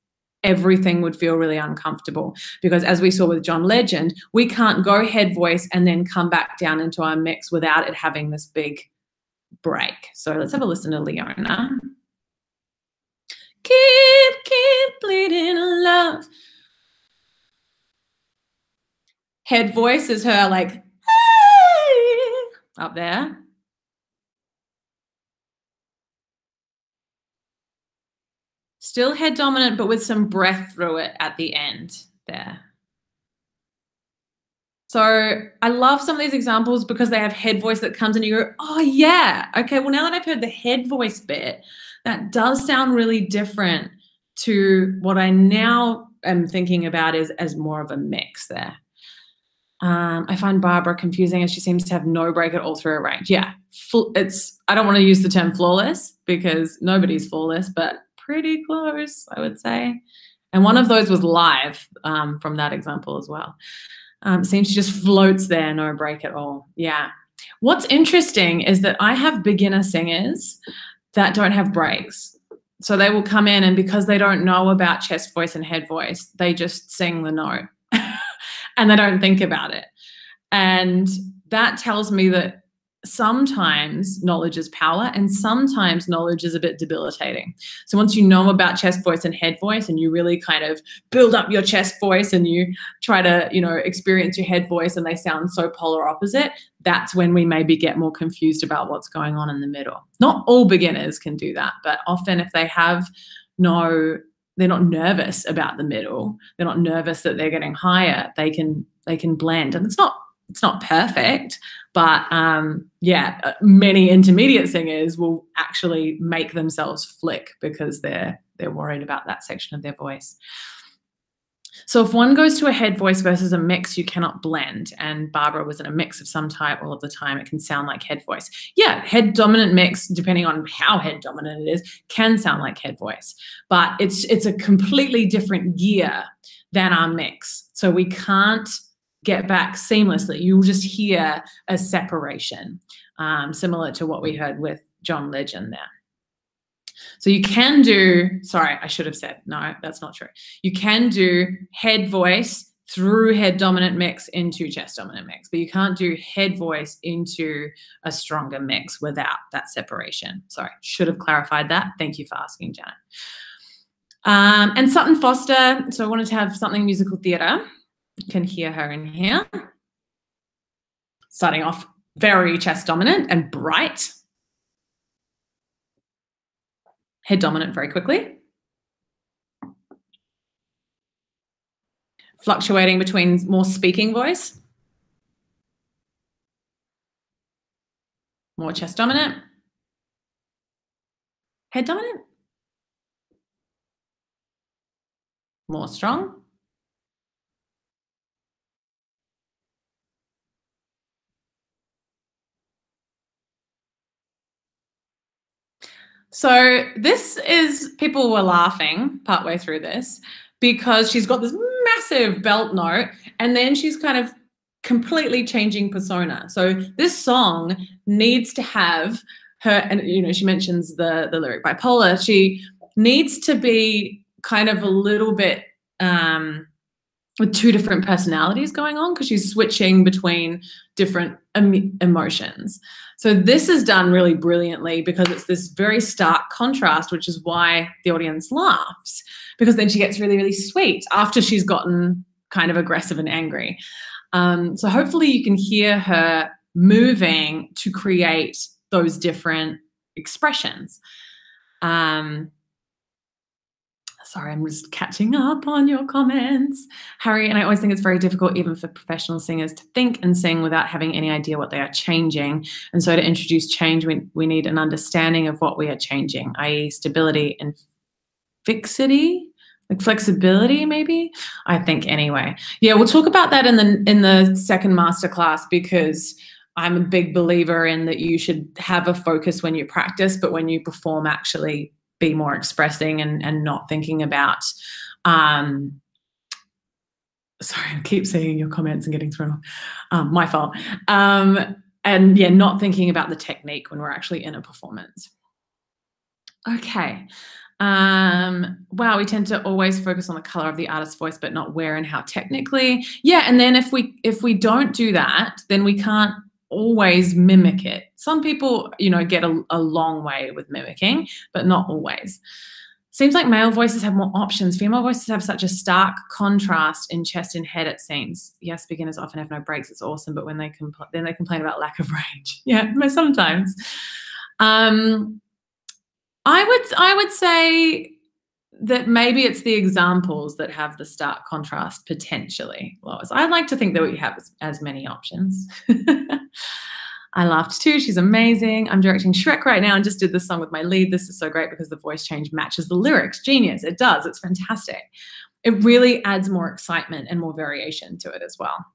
everything would feel really uncomfortable, because as we saw with John Legend, we can't go head voice and then come back down into our mix without it having this big break. So let's have a listen to Leona. Keep bleeding love. Head voice is her like, hey, up there. Still head dominant, but with some breath through it at the end there. So I love some of these examples because they have head voice that comes and you go, oh yeah, okay, well now that I've heard the head voice bit, that does sound really different to what I now am thinking about as more of a mix there. I find Barbara confusing as she seems to have no break at all through her range. Yeah, I don't want to use the term flawless because nobody's flawless, but pretty close, I would say. And one of those was live from that example as well. Seems she just floats there, no break at all. Yeah. What's interesting is that I have beginner singers that don't have breaks. So they will come in, and because they don't know about chest voice and head voice, they just sing the note and they don't think about it. And that tells me that sometimes knowledge is power and sometimes knowledge is a bit debilitating. So once you know about chest voice and head voice and you really kind of build up your chest voice and you try to, experience your head voice and they sound so polar opposite, that's when we maybe get more confused about what's going on in the middle. Not all beginners can do that, but often if they have they're not nervous about the middle, they're not nervous that they're getting higher, they can blend. And it's not perfect, but many intermediate singers will actually make themselves flick because they're worried about that section of their voice. So if one goes to a head voice versus a mix, you cannot blend. And Barbara was in a mix of some type all of the time. It can sound like head voice. Yeah, head dominant mix, depending on how head dominant it is, can sound like head voice. But it's a completely different gear than our mix. So we can't get back seamlessly. You'll just hear a separation, similar to what we heard with John Legend there. So you can do, sorry, I should have said, no, that's not true. You can do head voice through head dominant mix into chest dominant mix, but you can't do head voice into a stronger mix without that separation. Sorry, should have clarified that. Thank you for asking, Janet. And Sutton Foster, so I wanted to have something musical theatre. You can hear her in here. Starting off very chest dominant and bright. Head dominant very quickly. Fluctuating between more speaking voice. More chest dominant. Head dominant. More strong. So this is, people were laughing partway through this because she's got this massive belt note and then she's kind of completely changing persona. So this song needs to have her, and she mentions the lyric bipolar, she needs to be kind of a little bit with two different personalities going on because she's switching between different emotions. So this is done really brilliantly because it's this very stark contrast, which is why the audience laughs, because then she gets really, really sweet after she's gotten kind of aggressive and angry. So hopefully you can hear her moving to create those different expressions. So Sorry, I'm just catching up on your comments. Harry, and I always think it's very difficult even for professional singers to think and sing without having any idea what they are changing. And so to introduce change, we need an understanding of what we are changing, i.e. stability and fixity, like flexibility maybe, I think anyway. Yeah, we'll talk about that in the second masterclass, because I'm a big believer in that you should have a focus when you practice, but when you perform, actually be more expressing and not thinking about, sorry, I keep seeing your comments and getting thrown off. My fault. And yeah, not thinking about the technique when we're actually in a performance. Okay. Wow, we tend to always focus on the color of the artist's voice, but not where and how technically. Yeah, and then if we don't do that, then we can't always mimic it. Some people, get a long way with mimicking, but not always. Seems like male voices have more options. Female voices have such a stark contrast in chest and head, it seems. Yes, beginners often have no breaks. It's awesome, but when they then they complain about lack of range. Yeah, sometimes. I would say that maybe it's the examples that have the stark contrast potentially, Lois. I'd like to think that we have as many options. I laughed too. She's amazing. I'm directing Shrek right now and just did this song with my lead. This is so great because the voice change matches the lyrics. Genius. It does. It's fantastic. It really adds more excitement and more variation to it as well.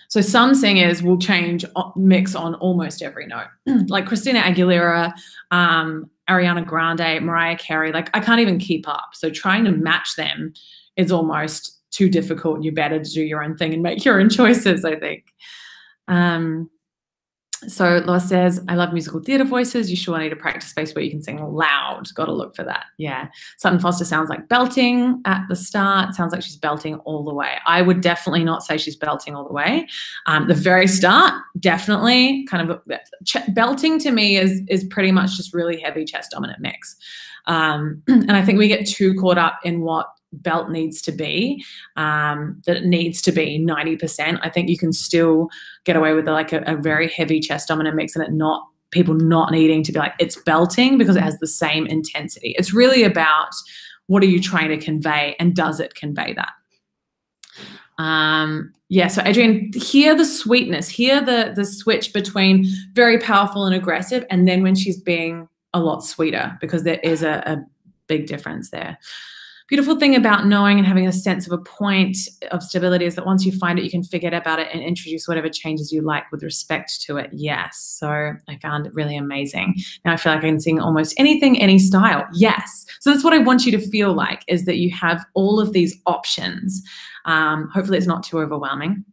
So some singers will mix on almost every note, like Christina Aguilera, Ariana Grande, Mariah Carey. Like, I can't even keep up. So trying to match them is almost too difficult. You're better to do your own thing and make your own choices, I think. So Lois says, I love musical theatre voices. You sure need a practice space where you can sing loud. Got to look for that. Yeah. Sutton Foster sounds like belting at the start. Sounds like she's belting all the way. I would definitely not say she's belting all the way. The very start, definitely kind of belting to me is pretty much just really heavy chest dominant mix. And I think we get too caught up in what belt needs to be, that it needs to be 90%. I think you can still get away with a very heavy chest dominant mix and people not needing to be like, it's belting, because it has the same intensity. It's really about what are you trying to convey and does it convey that? Yeah, so Adrienne, hear the sweetness, hear the switch between very powerful and aggressive, and then when she's being a lot sweeter, because there is a big difference there. Beautiful thing about knowing and having a sense of a point of stability is that once you find it, you can forget about it and introduce whatever changes you like with respect to it. Yes. So I found it really amazing. Now I feel like I can sing almost anything, any style. Yes. So that's what I want you to feel like, is that you have all of these options. Hopefully it's not too overwhelming.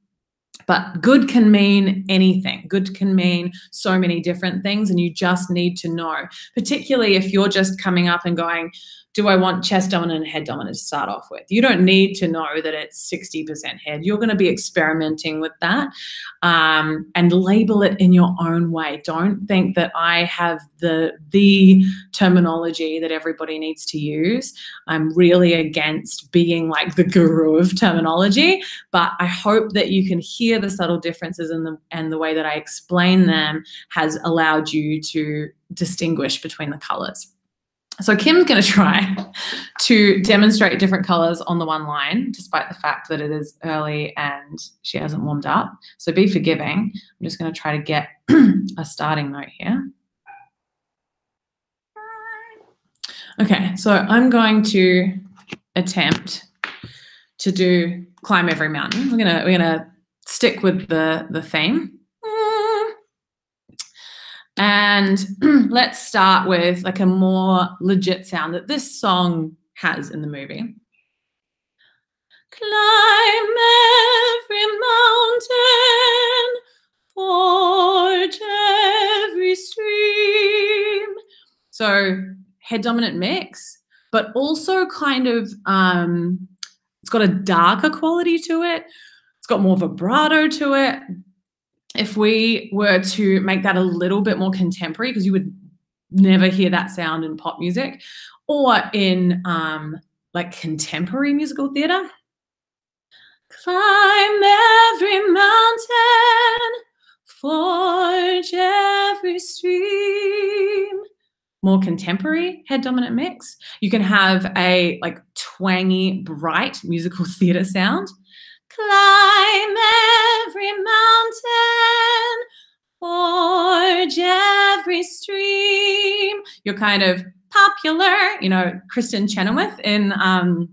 But good can mean anything. Good can mean so many different things, and you just need to know, particularly if you're just coming up and going, do I want chest dominant and head dominant to start off with? You don't need to know that it's 60% head. You're going to be experimenting with that, and label it in your own way. Don't think that I have the terminology that everybody needs to use. I'm really against being like the guru of terminology, but I hope that you can hear the subtle differences and the way that I explain them has allowed you to distinguish between the colors. So Kim's going to try to demonstrate different colors on the one line, despite the fact that it is early and she hasn't warmed up. So be forgiving. I'm just going to try to get a starting note here. Okay, so I'm going to attempt to do Climb Every Mountain. We're gonna stick with the theme. And let's start with like a more legit sound that this song has in the movie. Climb every mountain, forge every stream. So head dominant mix, but also kind of, it's got a darker quality to it. It's got more vibrato to it. If we were to make that a little bit more contemporary, because you would never hear that sound in pop music or in like contemporary musical theatre. Climb every mountain, forge every stream. more contemporary head dominant mix. You can have a like twangy, bright musical theater sound. Climb every mountain, forge every stream. You're kind of popular, you know, Kristen Chenoweth in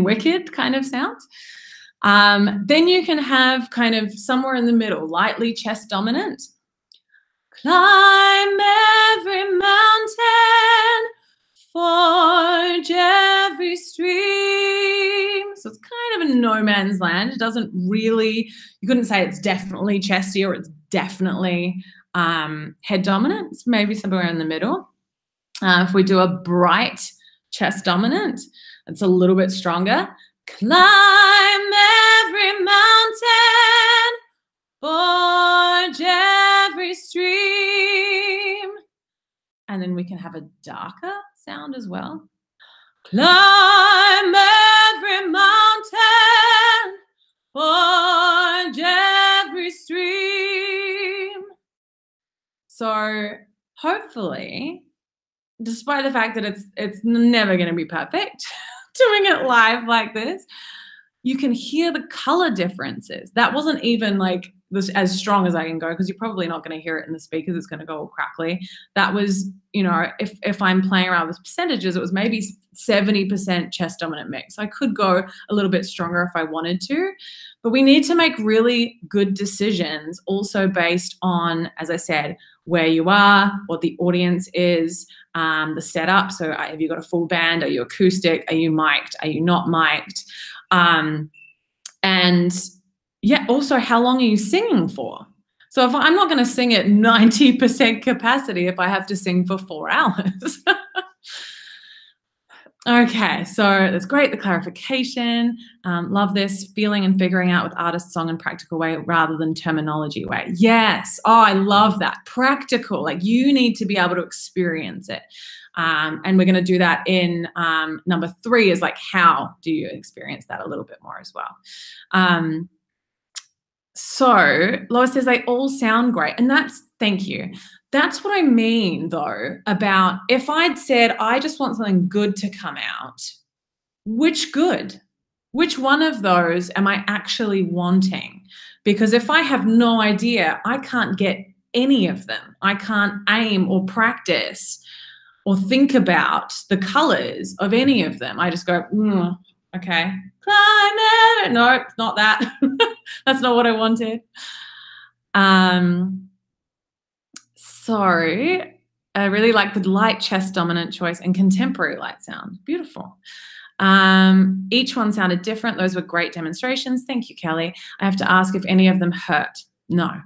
Wicked kind of sound. Then you can have kind of somewhere in the middle, lightly chest dominant. Climb every mountain, forge every stream. So it's kind of a no man's land. It doesn't really, you couldn't say it's definitely chesty or it's definitely head dominant. It's maybe somewhere in the middle. If we do a bright chest dominant, it's a little bit stronger. Climb every mountain, forge every stream. And then we can have a darker sound as well. Climb every mountain, forge every stream. So hopefully, despite the fact that it's never going to be perfect, doing it live like this, you can hear the color differences. That wasn't even like this as strong as I can go, because you're probably not going to hear it in the speakers. It's going to go all crackly. That was, you know, if I'm playing around with percentages, it was maybe 70% chest dominant mix. I could go a little bit stronger if I wanted to, but we need to make really good decisions also based on, as I said, where you are, what the audience is, the setup. So have you got a full band? Are you acoustic? Are you mic'd? Are you not mic'd? And yeah, also how long are you singing for? So if I'm not going to sing at 90% capacity if I have to sing for 4 hours. Okay, so that's great, the clarification. Love this, feeling and figuring out with artist, song, and practical way rather than terminology way. Yes, oh, I love that. Practical, like you need to be able to experience it. And we're going to do that in number 3 is like, how do you experience that a little bit more as well? So Lois says they all sound great. And that's, thank you. That's what I mean, though, about if I'd said, I just want something good to come out, which good? Which one of those am I actually wanting? Because if I have no idea, I can't get any of them. I can't aim or practice or think about the colors of any of them. I just go, okay, climb it. No, it's not that. That's not what I wanted. So I really like the light chest dominant choice and contemporary light sound. Beautiful. Each one sounded different. Those were great demonstrations. Thank you, Kelly. I have to ask if any of them hurt. No.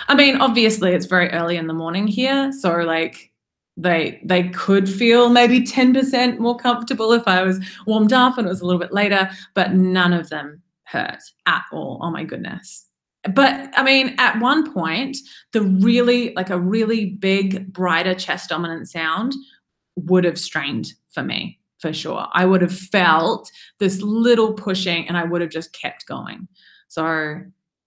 I mean, obviously it's very early in the morning here. So like they could feel maybe 10% more comfortable if I was warmed up and it was a little bit later, but none of them hurt at all. Oh my goodness. But I mean, at one point, the really, like a really big, brighter chest dominant sound would have strained for me, for sure. I would have felt this little pushing and I would have just kept going. So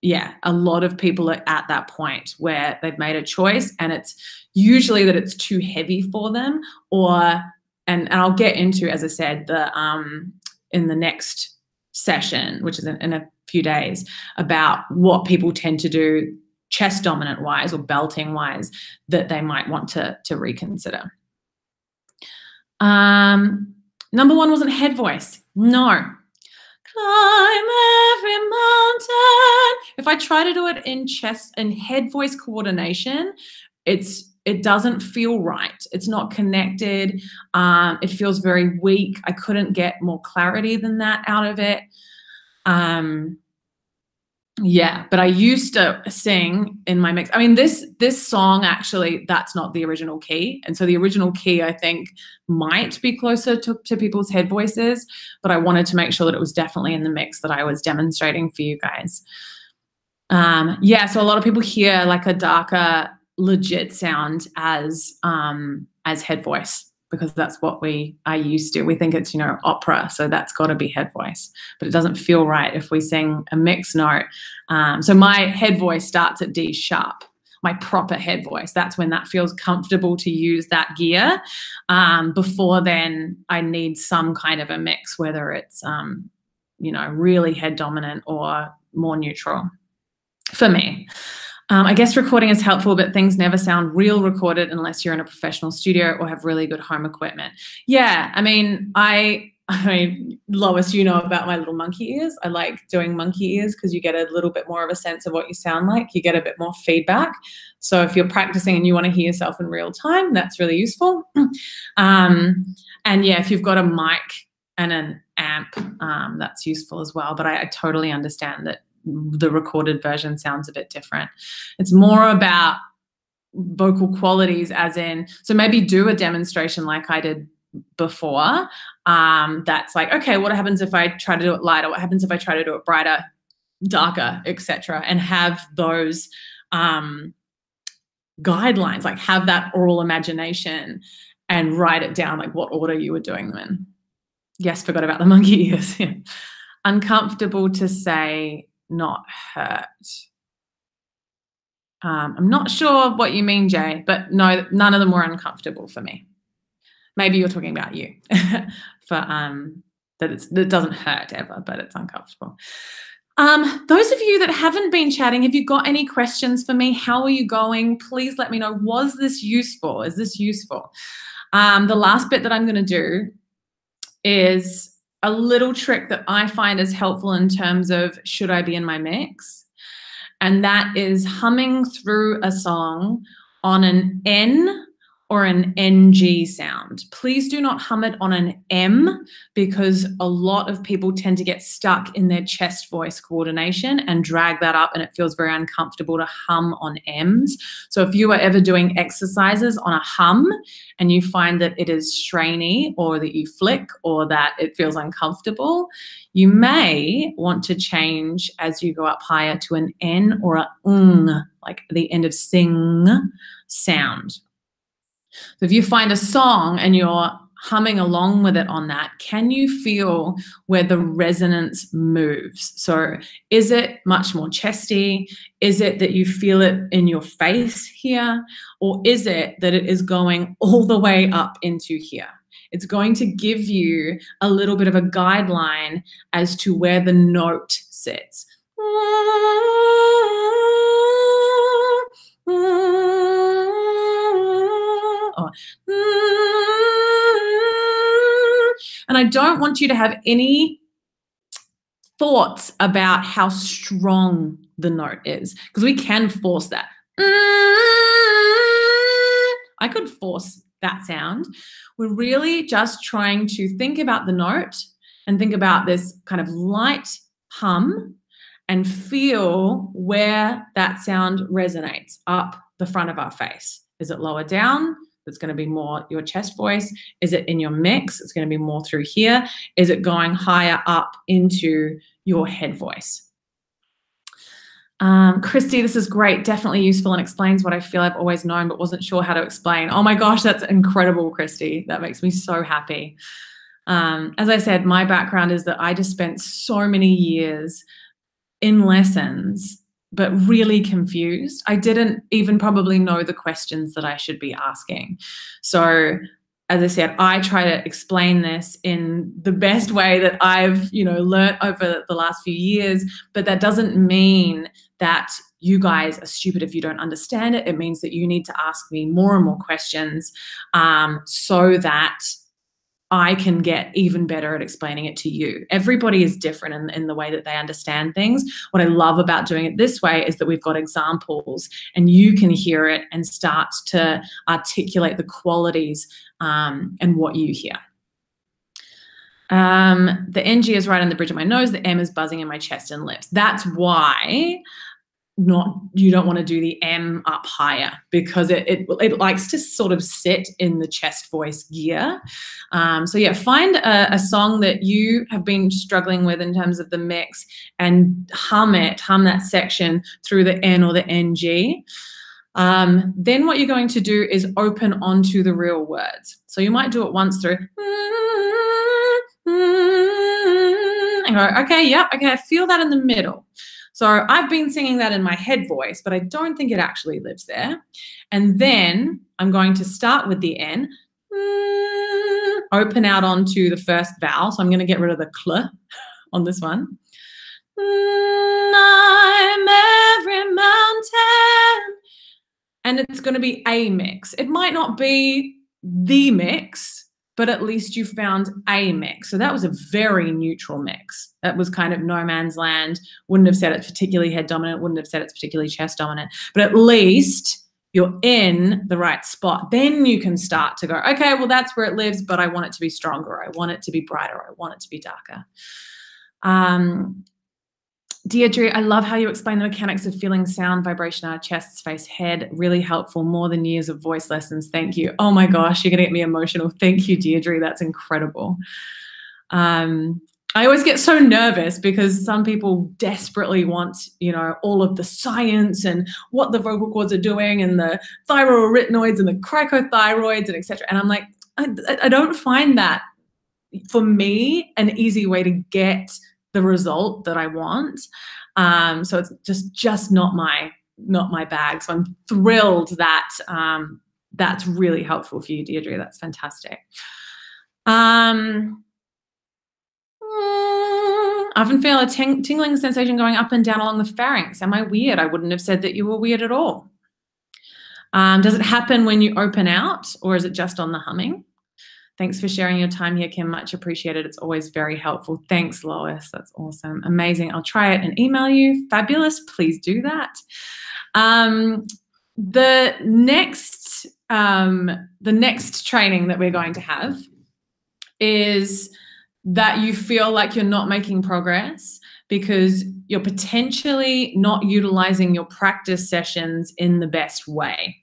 yeah, a lot of people are at that point where they've made a choice and it's usually that it's too heavy for them, or, and I'll get into, as I said, the in the next session, which is in a few days, about what people tend to do chest dominant wise or belting wise that they might want to reconsider. Number 1 wasn't head voice. No. Climb every mountain. If I try to do it in chest and head voice coordination, it doesn't feel right. It's not connected. It feels very weak. I couldn't get more clarity than that out of it. Yeah, but I used to sing in my mix. I mean, this song, actually, that's not the original key. And so the original key, I think, might be closer to people's head voices, but I wanted to make sure that it was definitely in the mix that I was demonstrating for you guys. Yeah, so a lot of people hear like a darker, legit sound as head voice, because that's what we are used to. We think it's, you know, opera, so that's got to be head voice. But it doesn't feel right if we sing a mixed note. So my head voice starts at D sharp, my proper head voice. That's when that feels comfortable to use that gear. Before then, I need some kind of a mix, whether it's, really head dominant or more neutral for me. I guess recording is helpful, but things never sound real recorded unless you're in a professional studio or have really good home equipment. Yeah, I mean, Lois, you know about my little monkey ears. I like doing monkey ears because you get a little bit more of a sense of what you sound like. You get a bit more feedback. So if you're practicing and you want to hear yourself in real time, that's really useful. And yeah, if you've got a mic and an amp, that's useful as well. But I totally understand that the recorded version sounds a bit different. It's more about vocal qualities, as in, so maybe do a demonstration like I did before. That's like, okay, what happens if I try to do it lighter? What happens if I try to do it brighter, darker, etc.? And have those guidelines, like have that oral imagination and write it down, like what order you were doing them in. Yes, forgot about the monkey ears. Uncomfortable to say, not hurt. I'm not sure what you mean, Jay, but no, none of them were uncomfortable for me. Maybe you're talking about you for that it doesn't hurt ever, but it's uncomfortable. Those of you that haven't been chatting, have you got any questions for me? How are you going? Please let me know. Was this useful? Is this useful? The last bit that I'm going to do is a little trick that I find is helpful in terms of should I be in my mix? And that is humming through a song on an N or an NG sound. Please do not hum it on an M, because a lot of people tend to get stuck in their chest voice coordination and drag that up, and it feels very uncomfortable to hum on M's. So if you are ever doing exercises on a hum and you find that it is strainy or that you flick or that it feels uncomfortable, you may want to change as you go up higher to an N or a ng, like the end of sing sound. So if you find a song and you're humming along with it on that, can you feel where the resonance moves? So is it much more chesty? Is it that you feel it in your face here? Or is it that it is going all the way up into here? It's going to give you a little bit of a guideline as to where the note sits. And I don't want you to have any thoughts about how strong the note is, because we can force that. I could force that sound. We're really just trying to think about the note and think about this kind of light hum and feel where that sound resonates up the front of our face. Is it lower down? It's going to be more your chest voice. Is it in your mix? It's going to be more through here. Is it going higher up into your head voice? Christy, this is great. Definitely useful and explains what I feel I've always known but wasn't sure how to explain. Oh my gosh, that's incredible, Christy. That makes me so happy. As I said, my background is that I just spent so many years in lessons but really confused. I didn't even probably know the questions that I should be asking. So as I said, I try to explain this in the best way that I've, learned over the last few years, but that doesn't mean that you guys are stupid if you don't understand it. It means that you need to ask me more and more questions so that I can get even better at explaining it to you. Everybody is different in the way that they understand things. What I love about doing it this way is that we've got examples and you can hear it and start to articulate the qualities and what you hear. The NG is right on the bridge of my nose. The M is buzzing in my chest and lips. That's why you don't want to do the M up higher, because it likes to sort of sit in the chest voice gear. So yeah, find a song that you have been struggling with in terms of the mix and hum that section through the N or the NG. Then what you're going to do is open onto the real words. So you might do it once through and go, okay, yep, okay, I feel that in the middle. So I've been singing that in my head voice, but I don't think it actually lives there. And then I'm going to start with the N, open out onto the first vowel. So I'm going to get rid of the cl on this one. I'm every mountain. And it's going to be a mix. It might not be the mix, but at least you found a mix. So that was a very neutral mix. That was kind of no man's land. Wouldn't have said it's particularly head dominant, wouldn't have said it's particularly chest dominant, but at least you're in the right spot. Then you can start to go, okay, well, that's where it lives, but I want it to be stronger. I want it to be brighter. I want it to be darker. Deirdre, I love how you explain the mechanics of feeling sound, vibration in our chests, face, head. Really helpful, more than years of voice lessons. Thank you. Oh my gosh, you're going to get me emotional. Thank you, Deirdre. That's incredible. I always get so nervous because some people desperately want, you know, all of the science and what the vocal cords are doing and the thyroarytenoids and the cricothyroids and etc. And I'm like, I don't find that, for me, an easy way to get the result that I want. So it's just not my bag. So I'm thrilled that that's really helpful for you, Deirdre. That's fantastic. I often feel a tingling sensation going up and down along the pharynx. Am I weird? I wouldn't have said that you were weird at all. Does it happen when you open out, or is it just on the humming? Thanks for sharing your time here, Kim. Much appreciated. It's always very helpful. Thanks, Lois. That's awesome. Amazing. I'll try it and email you. Fabulous. Please do that. The next training that we're going to have is that you feel like you're not making progress because you're potentially not utilizing your practice sessions in the best way.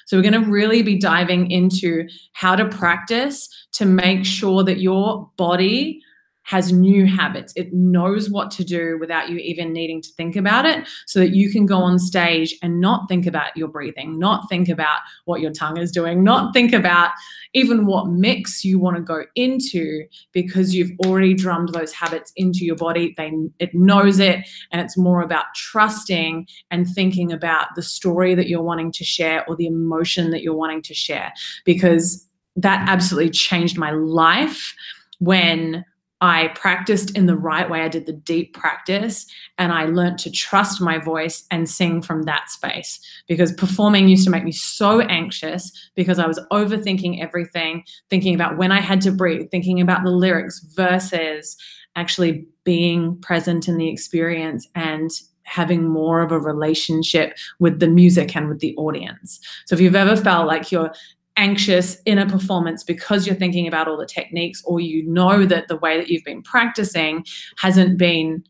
So we're going to really be diving into how to practice to make sure that your body has new habits. It knows what to do without you even needing to think about it, so that you can go on stage and not think about your breathing, not think about what your tongue is doing, not think about even what mix you want to go into, because you've already drummed those habits into your body. It knows it, and it's more about trusting and thinking about the story that you're wanting to share or the emotion that you're wanting to share, because that absolutely changed my life when I practiced in the right way. I did the deep practice and I learned to trust my voice and sing from that space, because performing used to make me so anxious because I was overthinking everything, thinking about when I had to breathe, thinking about the lyrics versus actually being present in the experience and having more of a relationship with the music and with the audience. So if you've ever felt like you're anxious in a performance because you're thinking about all the techniques, or you know that the way that you've been practicing hasn't been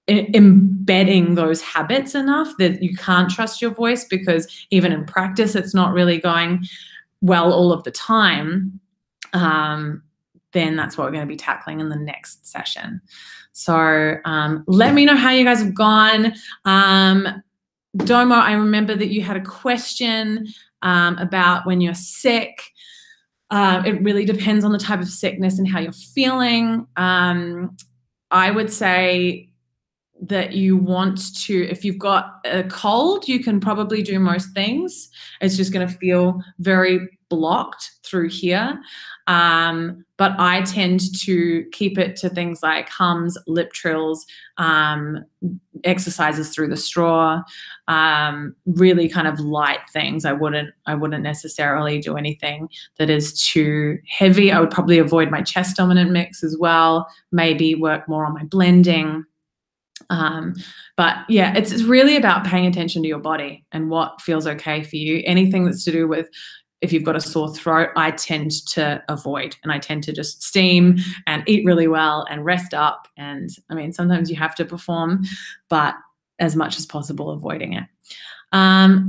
embedding those habits enough, that you can't trust your voice because even in practice it's not really going well all of the time, then that's what we're going to be tackling in the next session. So let me know how you guys have gone. Domo, I remember that you had a question about when you're sick. It really depends on the type of sickness and how you're feeling. I would say that you want to, if you've got a cold, you can probably do most things. It's just going to feel very blocked through here. But I tend to keep it to things like hums, lip trills, exercises through the straw, really kind of light things. I wouldn't necessarily do anything that is too heavy. I would probably avoid my chest dominant mix as well, maybe work more on my blending. But yeah, it's really about paying attention to your body and what feels okay for you. Anything that's to do with, if you've got a sore throat, I tend to avoid, and I tend to just steam and eat really well and rest up. And I mean, sometimes you have to perform, but as much as possible, avoiding it.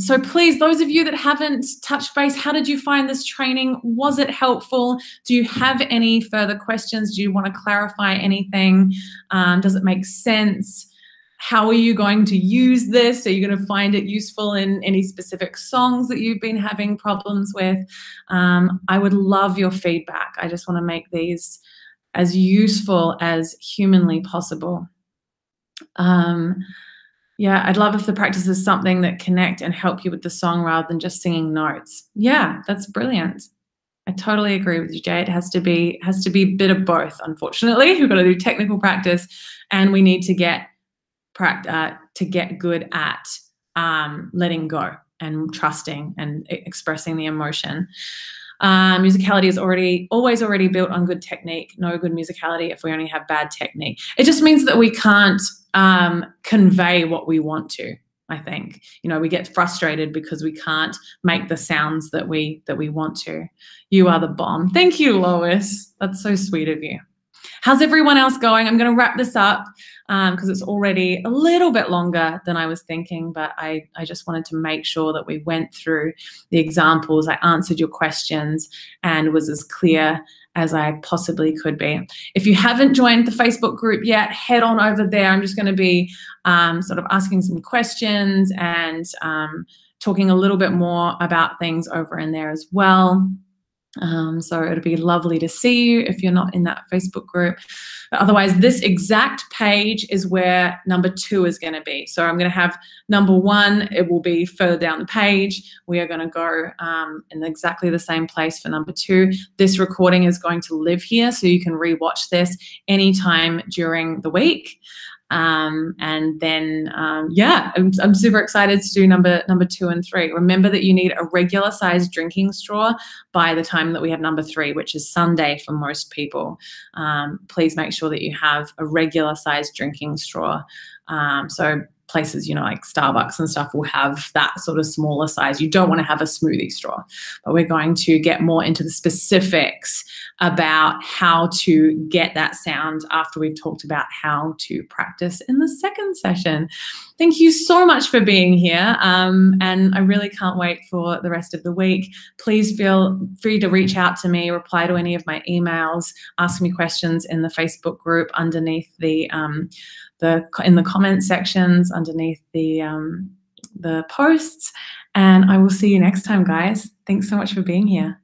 So please, those of you that haven't touched base, how did you find this training? Was it helpful? Do you have any further questions? Do you want to clarify anything? Does it make sense? How are you going to use this? Are you going to find it useful in any specific songs that you've been having problems with? I would love your feedback. I just want to make these as useful as humanly possible. Yeah, I'd love if the practice is something that connect and help you with the song rather than just singing notes. Yeah, that's brilliant. I totally agree with you, Jay. It has to be a bit of both, unfortunately. We've got to do technical practice and we need to get good at letting go and trusting and expressing the emotion. Musicality is always built on good technique. No good musicality if we only have bad technique. It just means that we can't convey what we want to. I think, we get frustrated because we can't make the sounds that we want to. You are the bomb. Thank you, Lois. That's so sweet of you. How's everyone else going? I'm going to wrap this up because it's already a little bit longer than I was thinking, but I just wanted to make sure that we went through the examples. I answered your questions and was as clear as I possibly could be. If you haven't joined the Facebook group yet, head on over there. I'm just going to be sort of asking some questions and talking a little bit more about things over in there as well. So it'd be lovely to see you if you're not in that Facebook group. But otherwise, this exact page is where number 2 is going to be. So I'm going to have number 1. It will be further down the page. We are going to go in exactly the same place for number 2. This recording is going to live here, so you can rewatch this anytime during the week. And then, yeah, I'm super excited to do number 2 and 3. Remember that you need a regular sized drinking straw by the time that we have number 3, which is Sunday for most people. Please make sure that you have a regular sized drinking straw. So places, like Starbucks and stuff will have that sort of smaller size. You don't want to have a smoothie straw, but we're going to get more into the specifics about how to get that sound after we've talked about how to practice in the second session. Thank you so much for being here. And I really can't wait for the rest of the week. Please feel free to reach out to me, reply to any of my emails, ask me questions in the Facebook group underneath in the comment sections underneath the posts, and I will see you next time, guys. Thanks so much for being here.